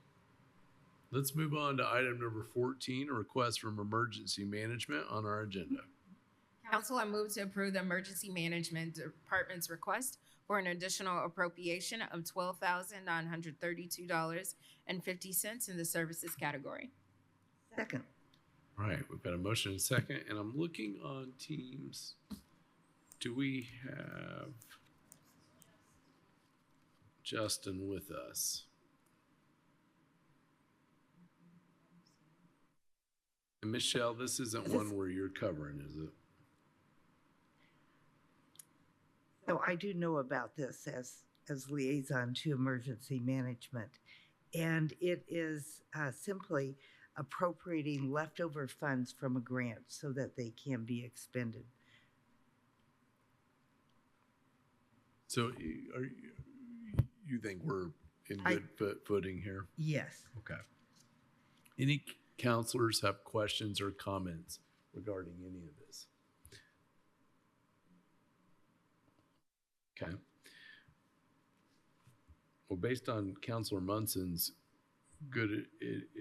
Let's move on to item number 14, a request from emergency management on our agenda. Council, I move to approve the Emergency Management Department's request for an additional appropriation of $12,932.50 in the services category. Second. All right, we've got a motion and a second, and I'm looking on Teams. Do we have Justin with us? And Michelle, this isn't one where you're covering, is it? So I do know about this as liaison to emergency management, and it is simply appropriating leftover funds from a grant so that they can be expended. So you think we're in good footing here? Yes. Okay. Any counselors have questions or comments regarding any of this? Okay. Well, based on Counselor Munson's good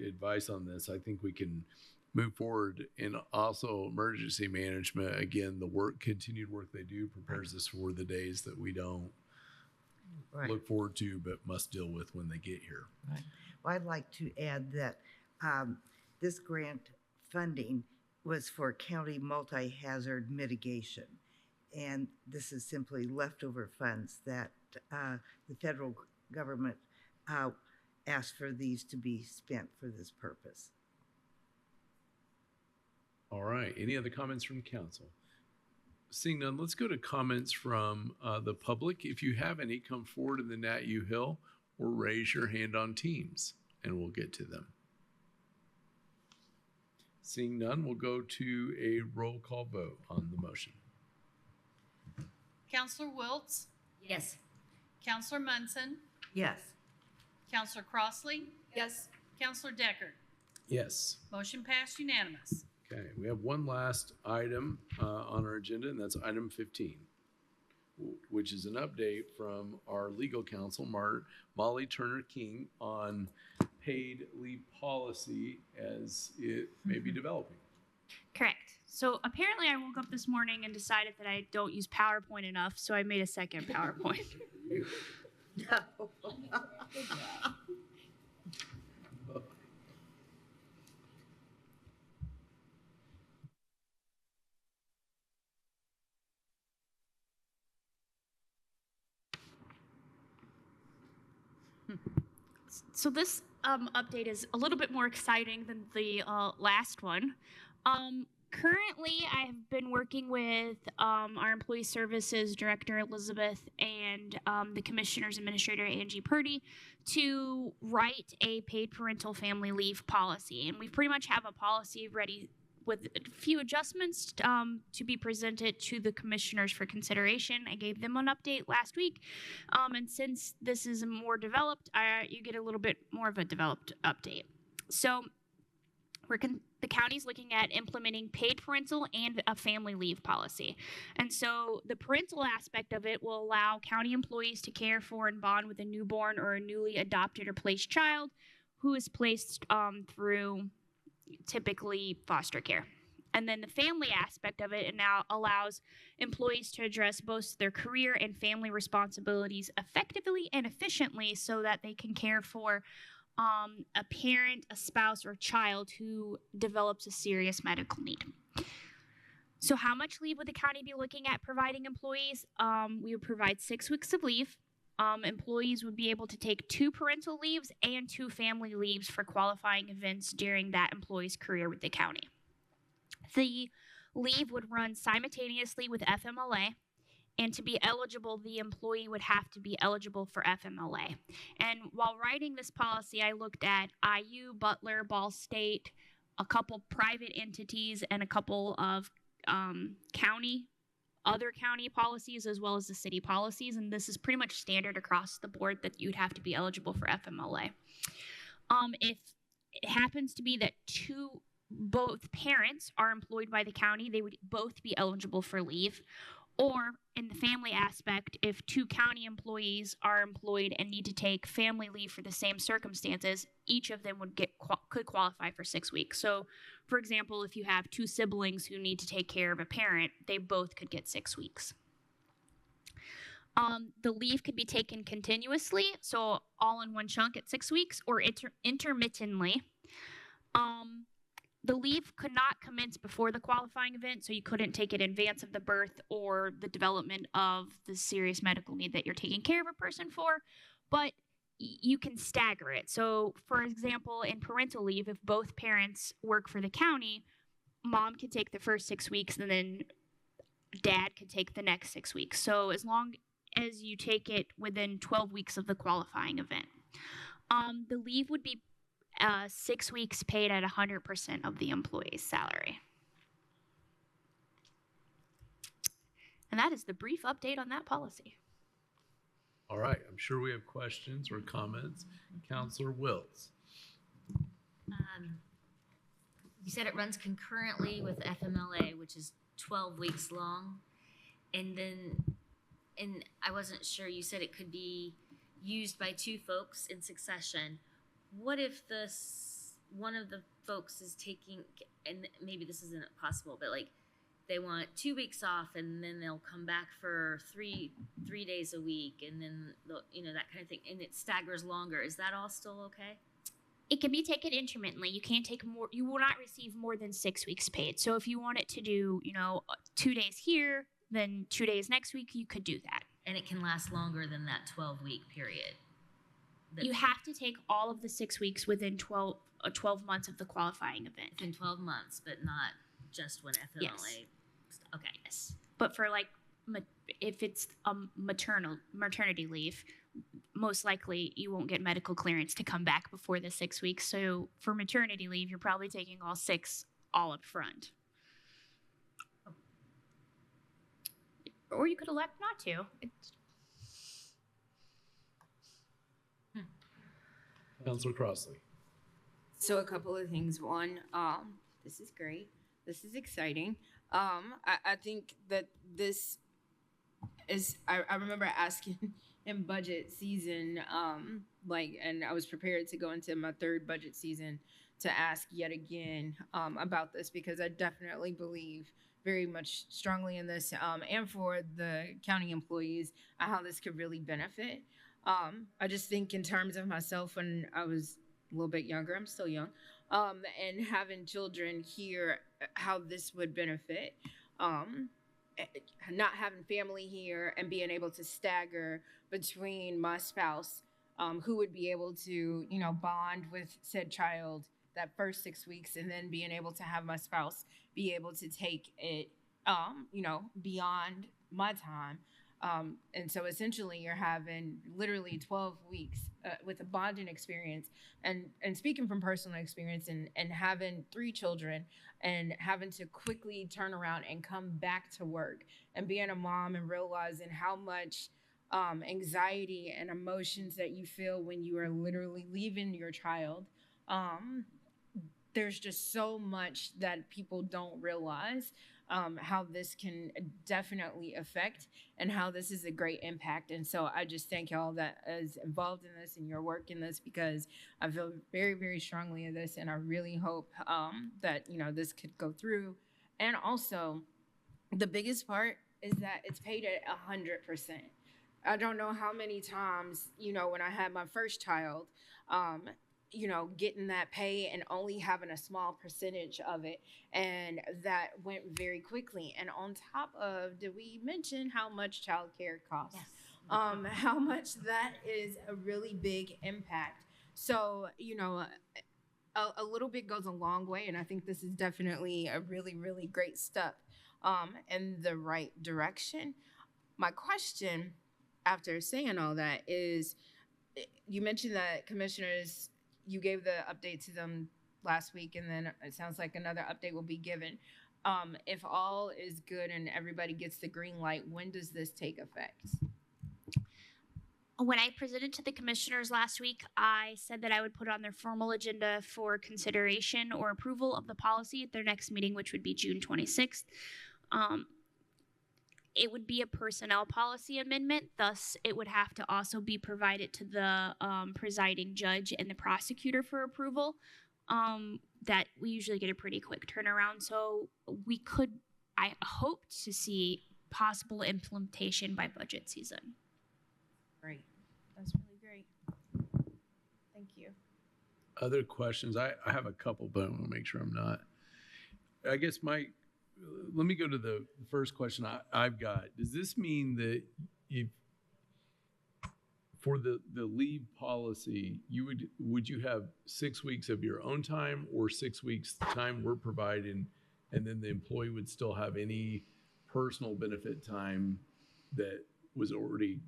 advice on this, I think we can move forward. And also emergency management, again, the continued work they do prepares us for the days that we don't look forward to, but must deal with when they get here. Right. Well, I'd like to add that this grant funding was for county multi-hazard mitigation. And this is simply leftover funds that the federal government asked for these to be spent for this purpose. All right. Any other comments from council? Seeing none, let's go to comments from the public. If you have any, come forward in the Nat U Hill or raise your hand on Teams and we'll get to them. Seeing none, we'll go to a roll call vote on the motion. Counselor Wiltz? Yes. Counselor Munson? Yes. Counselor Crossley? Yes. Counselor Deckard? Yes. Motion passed unanimous. Okay, we have one last item on our agenda, and that's item 15, which is an update from our legal counsel, Molly Turner King, on paid leave policy as it may be developing. Correct. So apparently I woke up this morning and decided that I don't use PowerPoint enough, so I made a second PowerPoint. So this update is a little bit more exciting than the last one. Currently, I have been working with our Employee Services Director, Elizabeth, and the Commissioner's Administrator, Angie Purdy, to write a paid parental family leave policy. And we pretty much have a policy ready with a few adjustments to be presented to the commissioners for consideration. I gave them an update last week. And since this is more developed, you get a little bit more of a developed update. So the county's looking at implementing paid parental and a family leave policy. And so the parental aspect of it will allow county employees to care for and bond with a newborn or a newly adopted or placed child who is placed through typically foster care. And then the family aspect of it now allows employees to address both their career and family responsibilities effectively and efficiently so that they can care for a parent, a spouse, or a child who develops a serious medical need. So how much leave would the county be looking at providing employees? We would provide 6 weeks of leave. Employees would be able to take 2 parental leaves and 2 family leaves for qualifying events during that employee's career with the county. The leave would run simultaneously with FMLA, and to be eligible, the employee would have to be eligible for FMLA. And while writing this policy, I looked at IU, Butler, Ball State, a couple private entities, and a couple of other county policies, as well as the city policies. And this is pretty much standard across the board that you'd have to be eligible for FMLA. If it happens to be that both parents are employed by the county, they would both be eligible for leave. Or in the family aspect, if 2 county employees are employed and need to take family leave for the same circumstances, each of them could qualify for 6 weeks. So, for example, if you have 2 siblings who need to take care of a parent, they both could get 6 weeks. The leave could be taken continuously, so all in one chunk at 6 weeks, or intermittently. The leave could not commence before the qualifying event, so you couldn't take it in advance of the birth or the development of the serious medical need that you're taking care of a person for, but you can stagger it. So, for example, in parental leave, if both parents work for the county, mom can take the first 6 weeks, and then dad could take the next 6 weeks. So as long as you take it within 12 weeks of the qualifying event. The leave would be 6 weeks paid at 100% of the employee's salary. And that is the brief update on that policy. All right, I'm sure we have questions or comments. Counselor Wills. You said it runs concurrently with FMLA, which is 12 weeks long. And I wasn't sure, you said it could be used by 2 folks in succession. What if one of the folks is taking, and maybe this isn't possible, but like they want 2 weeks off and then they'll come back for three days a week, and then that kind of thing, and it staggers longer. Is that all still okay? It can be taken intermittently. You can't take more. You will not receive more than 6 weeks paid. So if you wanted to do, 2 days here, then 2 days next week, you could do that. And it can last longer than that 12-week period. You have to take all of the 6 weeks within 12 months of the qualifying event. Within 12 months, but not just when FMLA. Yes. Okay, yes. But for if it's a maternity leave, most likely you won't get medical clearance to come back before the 6 weeks. So for maternity leave, you're probably taking all 6 all up front. Or you could elect not to. Counselor Crossley. So a couple of things. One, this is great. This is exciting. I think that this is, I remember asking in budget season, and I was prepared to go into my 3rd budget season to ask yet again about this, because I definitely believe very much strongly in this, and for the county employees, how this could really benefit. I just think in terms of myself when I was a little bit younger, I'm still young, and having children here, how this would benefit. Not having family here and being able to stagger between my spouse, who would be able to, bond with said child that first 6 weeks, and then being able to have my spouse be able to take it, beyond my time. And so essentially you're having literally 12 weeks with a bonding experience, and speaking from personal experience, and having 3 children and having to quickly turn around and come back to work, and being a mom and realizing how much anxiety and emotions that you feel when you are literally leaving your child. There's just so much that people don't realize, how this can definitely affect, and how this is a great impact. And so I just thank y'all that is involved in this and your work in this, because I feel very, very strongly in this, and I really hope that this could go through. And also, the biggest part is that it's paid at 100%. I don't know how many times, when I had my first child, getting that pay and only having a small percentage of it. And that went very quickly. And on top of, did we mention how much childcare costs? Yes. How much that is a really big impact. So, a little bit goes a long way. And I think this is definitely a really, really great step in the right direction. My question after saying all that is, you mentioned that commissioners, you gave the update to them last week, and then it sounds like another update will be given. If all is good and everybody gets the green light, when does this take effect? When I presented to the commissioners last week, I said that I would put on their formal agenda for consideration or approval of the policy at their next meeting, which would be June 26th. It would be a personnel policy amendment, thus it would have to also be provided to the presiding judge and the prosecutor for approval. That we usually get a pretty quick turnaround, so I hope to see possible implementation by budget season. Great. That's really great. Thank you. Other questions? I have a couple, but I want to make sure I'm not. I guess let me go to the first question I've got. Does this mean that for the leave policy, would you have 6 weeks of your own time, or 6 weeks time we're providing, and then the employee would still have any personal benefit time that was already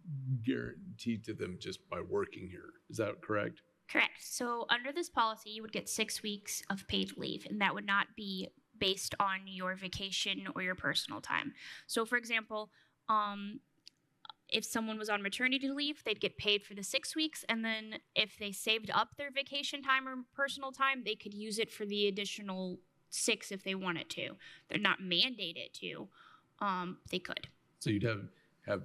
guaranteed to them just by working here. Is that correct? Correct. So under this policy, you would get 6 weeks of paid leave, and that would not be based on your vacation or your personal time. So for example, if someone was on maternity leave, they'd get paid for the 6 weeks. And then if they saved up their vacation time or personal time, they could use it for the additional 6 if they wanted to. They're not mandated to. They could. So you'd have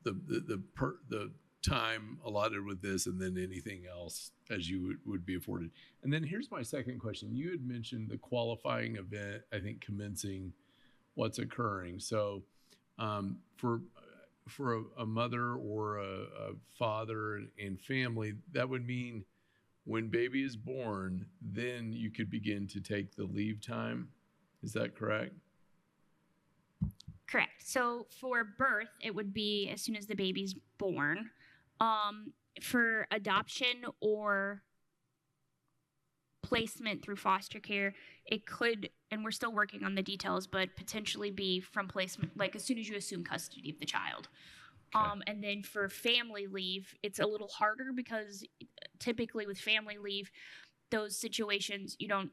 the time allotted with this, and then anything else as you would be afforded. And then here's my second question. You had mentioned the qualifying event, I think, commencing what's occurring. So for a mother or a father and family, that would mean when baby is born, then you could begin to take the leave time. Is that correct? Correct. So for birth, it would be as soon as the baby's born. For adoption or placement through foster care, it could, and we're still working on the details, but potentially be from placement, like as soon as you assume custody of the child. Okay. And then for family leave, it's a little harder because typically with family leave, those situations you don't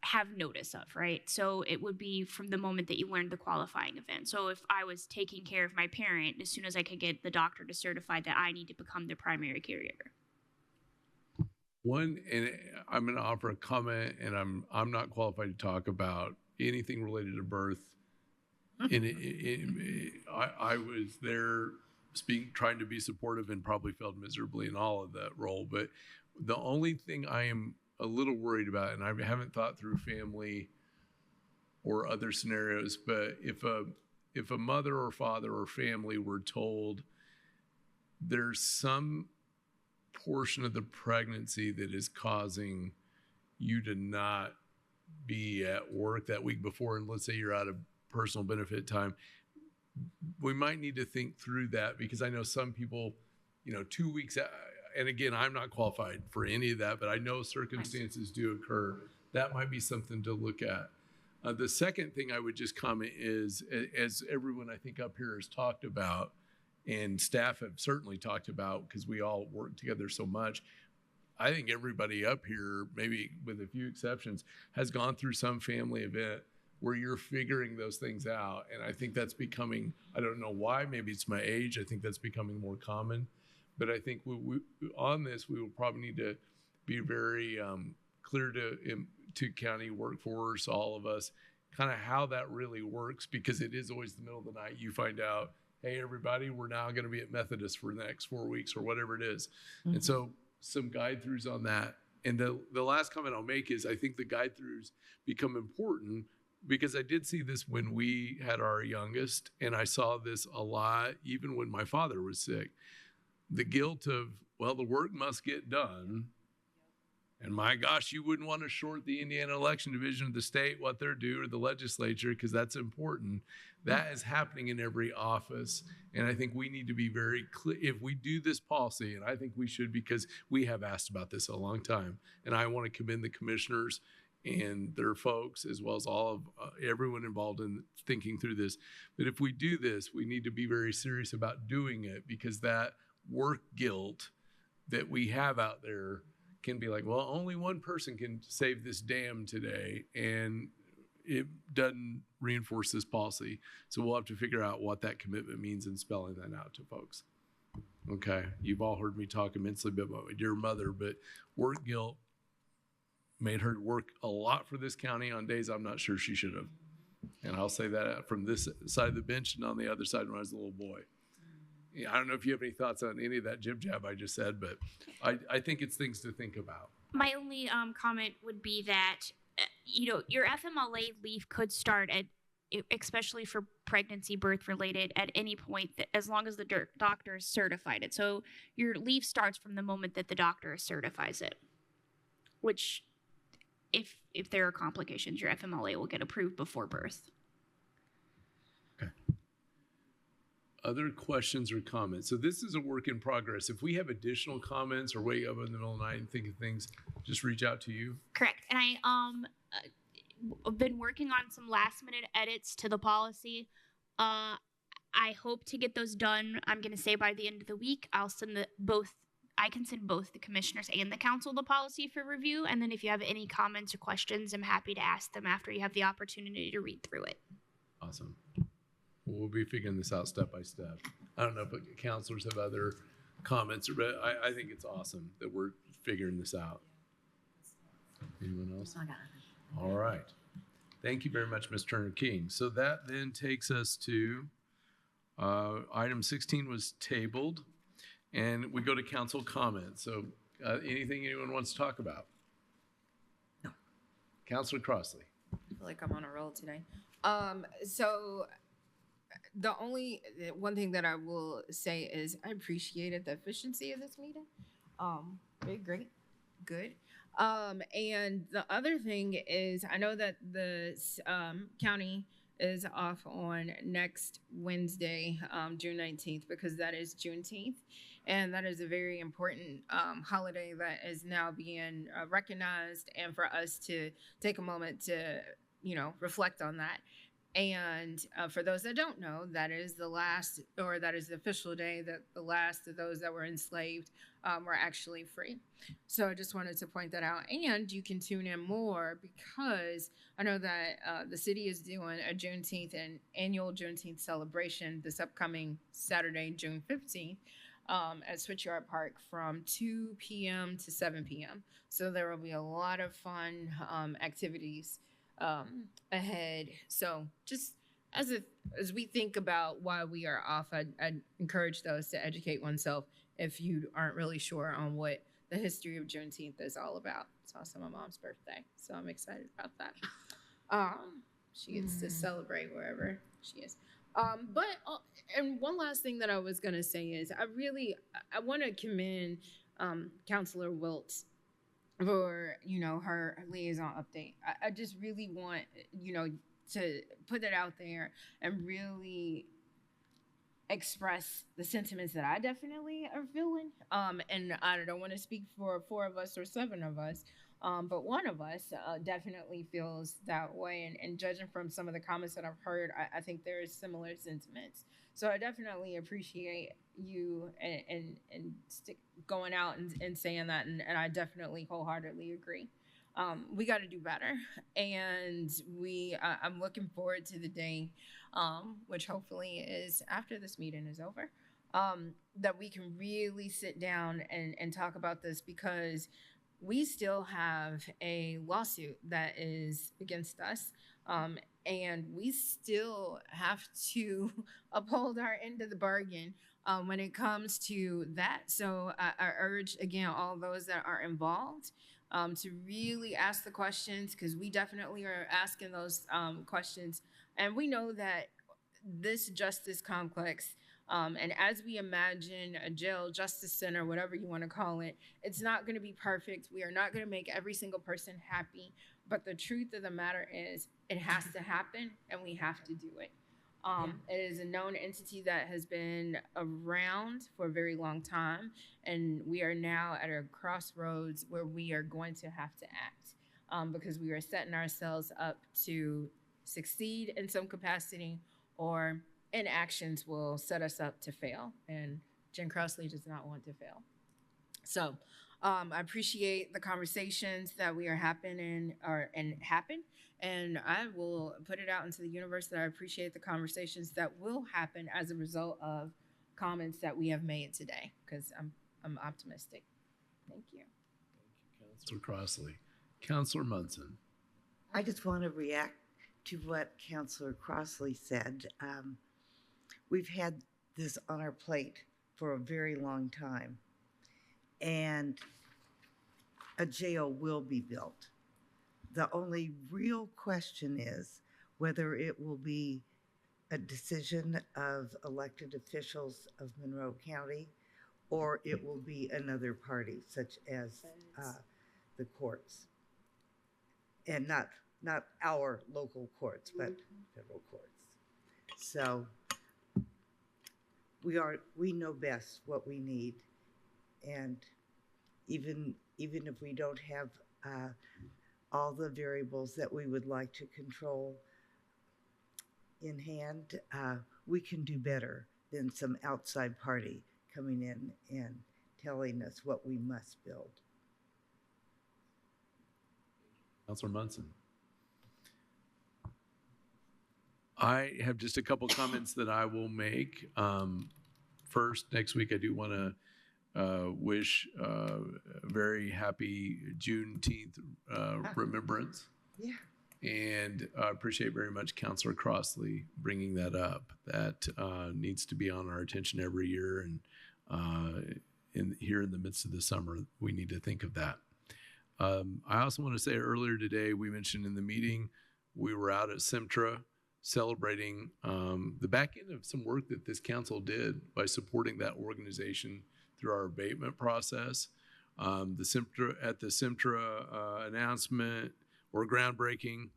have notice of, right? So it would be from the moment that you learned the qualifying event. So if I was taking care of my parent, as soon as I could get the doctor to certify that I need to become the primary caregiver. One, and I'm going to offer a comment, and I'm not qualified to talk about anything related to birth. I was there trying to be supportive and probably failed miserably in all of that role. But the only thing I am a little worried about, and I haven't thought through family or other scenarios, but if a mother or father or family were told there's some portion of the pregnancy that is causing you to not be at work that week before, and let's say you're out of personal benefit time, we might need to think through that, because I know some people, 2 weeks out, and again, I'm not qualified for any of that, but I know circumstances do occur. That might be something to look at. The second thing I would just comment is, as everyone I think up here has talked about, and staff have certainly talked about, because we all work together so much, I think everybody up here, maybe with a few exceptions, has gone through some family event where you're figuring those things out. And I think that's becoming, I don't know why, maybe it's my age, I think that's becoming more common. But I think on this, we will probably need to be very clear to county workforce, all of us, kind of how that really works, because it is always the middle of the night. You find out, hey, everybody, we're now going to be at Methodist for the next 4 weeks or whatever it is. Mm-hmm. And so some guide throughs on that. And the last comment I'll make is I think the guide throughs become important, because I did see this when we had our youngest, and I saw this a lot even when my father was sick. The guilt of, well, the work must get done. And my gosh, you wouldn't want to short the Indiana election division of the state what they're due, or the legislature, because that's important. That is happening in every office. And I think we need to be very clear. If we do this policy, and I think we should, because we have asked about this a long time, and I want to commend the commissioners and their folks, as well as all of everyone involved in thinking through this. But if we do this, we need to be very serious about doing it, because that work guilt that we have out there can be like, well, only one person can save this dam today, and it doesn't reinforce this policy. So we'll have to figure out what that commitment means and spelling that out to folks. Okay, you've all heard me talk immensely about my dear mother, but work guilt made her work a lot for this county on days I'm not sure she should have. And I'll say that from this side of the bench and on the other side when I was a little boy. I don't know if you have any thoughts on any of that jib-jab I just said, but I think it's things to think about. My only comment would be that, your FMLA leave could start at, especially for pregnancy, birth related, at any point, that, as long as the doctor has certified it. So your leave starts from the moment that the doctor certifies it, which if there are complications, your FMLA will get approved before birth. Okay. Other questions or comments? So this is a work in progress. If we have additional comments or wake up in the middle of the night and think of things, just reach out to you. Correct. And I've been working on some last minute edits to the policy. I hope to get those done. I'm going to say by the end of the week. I'll send I can send both the commissioners and the council the policy for review. And then if you have any comments or questions, I'm happy to ask them after you have the opportunity to read through it. Awesome. We'll be figuring this out step by step. I don't know if counselors have other comments, but I think it's awesome that we're figuring this out. Anyone else? All right. Thank you very much, Ms. Turner King. So that then takes us to item 16 was tabled, and we go to council comments. So anything anyone wants to talk about? No. Councilor Crossley. I feel like I'm on a roll today. So the only one thing that I will say is I appreciated the efficiency of this meeting. Very great, good. And the other thing is I know that the county is off on next Wednesday, June 19th, because that is Juneteenth. And that is a very important holiday that is now being recognized, and for us to take a moment to, reflect on that. And for those that don't know, that is the last, or that is the official day that the last of those that were enslaved were actually free. So I just wanted to point that out. And you can tune in more because I know that the city is doing a Juneteenth and annual Juneteenth celebration this upcoming Saturday, June 15th. At Switchyard Park from 2 p.m. to 7 p.m. So there will be a lot of fun activities ahead. So just as we think about why we are off, I'd encourage those to educate oneself if you aren't really sure on what the history of Juneteenth is all about. It's also my mom's birthday, so I'm excited about that. She gets to celebrate wherever she is. And one last thing that I was gonna say is I want to commend Councilor Wiltz for her liaison update. I just really want to put it out there and really express the sentiments that I definitely are feeling. And I don't want to speak for 4 of us or 7 of us, but one of us definitely feels that way. And judging from some of the comments that I've heard, I think there is similar sentiments. So I definitely appreciate you and going out and saying that. And I definitely wholeheartedly agree. We got to do better. And I'm looking forward to the day, which hopefully is after this meeting is over, that we can really sit down and talk about this, because we still have a lawsuit that is against us, and we still have to uphold our end of the bargain when it comes to that. So I urge, again, all those that are involved to really ask the questions, because we definitely are asking those questions. And we know that this justice complex, and as we imagine a jail, justice center, whatever you want to call it, it's not going to be perfect. We are not going to make every single person happy. But the truth of the matter is it has to happen, and we have to do it. It is a known entity that has been around for a very long time, and we are now at a crossroads where we are going to have to act, because we are setting ourselves up to succeed in some capacity, or inactions will set us up to fail, and Jen Crossley does not want to fail. So I appreciate the conversations that we are happen, and I will put it out into the universe that I appreciate the conversations that will happen as a result of comments that we have made today, because I'm optimistic. Thank you. Thank you, Councilor Crossley. Councilor Munson. I just want to react to what Councilor Crossley said. We've had this on our plate for a very long time, and a jail will be built. The only real question is whether it will be a decision of elected officials of Monroe County, or it will be another party, such as the courts, and not our local courts, but federal courts. So we know best what we need, and even if we don't have all the variables that we would like to control, in hand, we can do better than some outside party coming in and telling us what we must build. Councilor Munson. I have just a couple comments that I will make. First, next week I do want to wish a very happy Juneteenth remembrance. Yeah. And I appreciate very much Councilor Crossley bringing that up. That needs to be on our attention every year. And here in the midst of the summer, we need to think of that. I also want to say earlier today, we mentioned in the meeting, we were out at SEMTRA celebrating the back end of some work that this council did by supporting that organization through our abatement process. At the SEMTRA announcement or groundbreaking,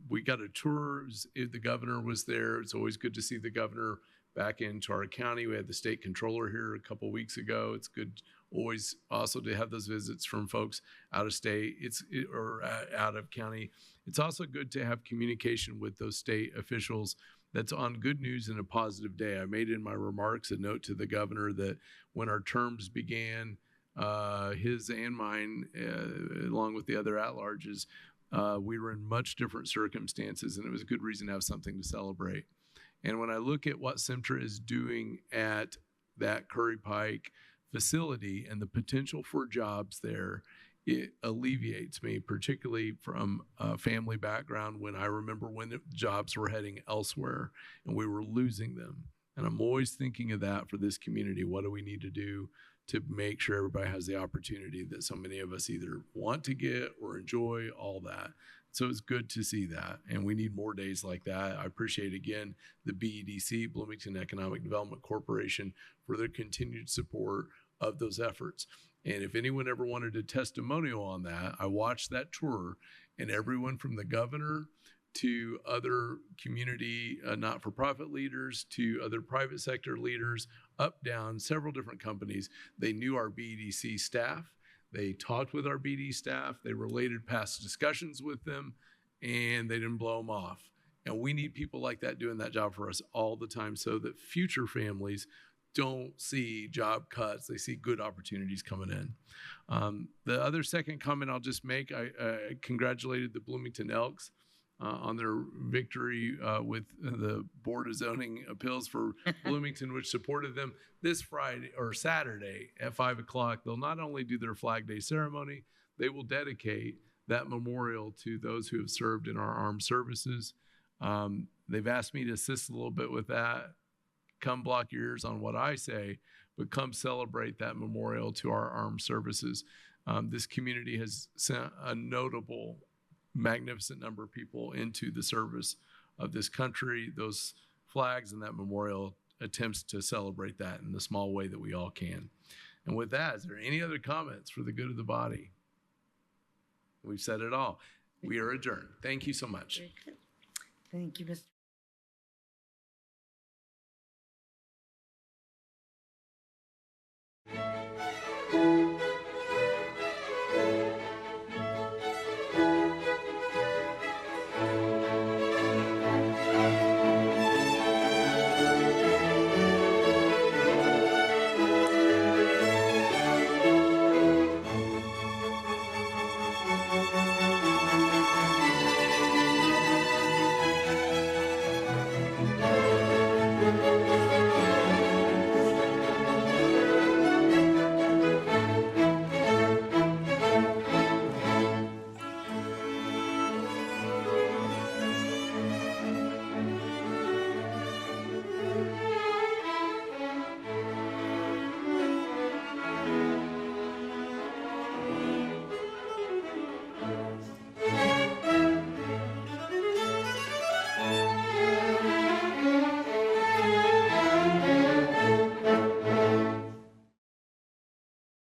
we got a tour. The governor was there. It's always good to see the governor back into our county. We had the state controller here a couple weeks ago. It's good always also to have those visits from folks out of state or out of county. It's also good to have communication with those state officials that's on good news in a positive day. I made in my remarks a note to the governor that when our terms began, his and mine, along with the other at-larges, we were in much different circumstances, and it was a good reason to have something to celebrate. And when I look at what SEMTRA is doing at that Curry Pike facility and the potential for jobs there, it alleviates me, particularly from a family background when I remember when the jobs were heading elsewhere and we were losing them. And I'm always thinking of that for this community. What do we need to do to make sure everybody has the opportunity that so many of us either want to get or enjoy, all that. So it's good to see that. And we need more days like that. I appreciate, again, the BEDC, Bloomington Economic Development Corporation, for their continued support of those efforts. And if anyone ever wanted a testimonial on that, I watched that tour, and everyone from the governor to other community not-for-profit leaders to other private sector leaders, up, down, several different companies, they knew our BEDC staff. They talked with our BD staff. They related past discussions with them, and they didn't blow them off. And we need people like that doing that job for us all the time so that future families don't see job cuts. They see good opportunities coming in. The other second comment I'll just make, I congratulated the Bloomington Elks on their victory with the Board of Zoning Appeals for Bloomington, which supported them this Friday or Saturday at 5 o'clock. They'll not only do their Flag Day ceremony, they will dedicate that memorial to those who have served in our armed services. They've asked me to assist a little bit with that. Come block your ears on what I say, but come celebrate that memorial to our armed services. This community has sent a notable, magnificent number of people into the service of this country. Those flags and that memorial attempts to celebrate that in the small way that we all can. And with that, is there any other comments for the good of the body? We've said it all. We are adjourned. Thank you so much. Thank you, Mr.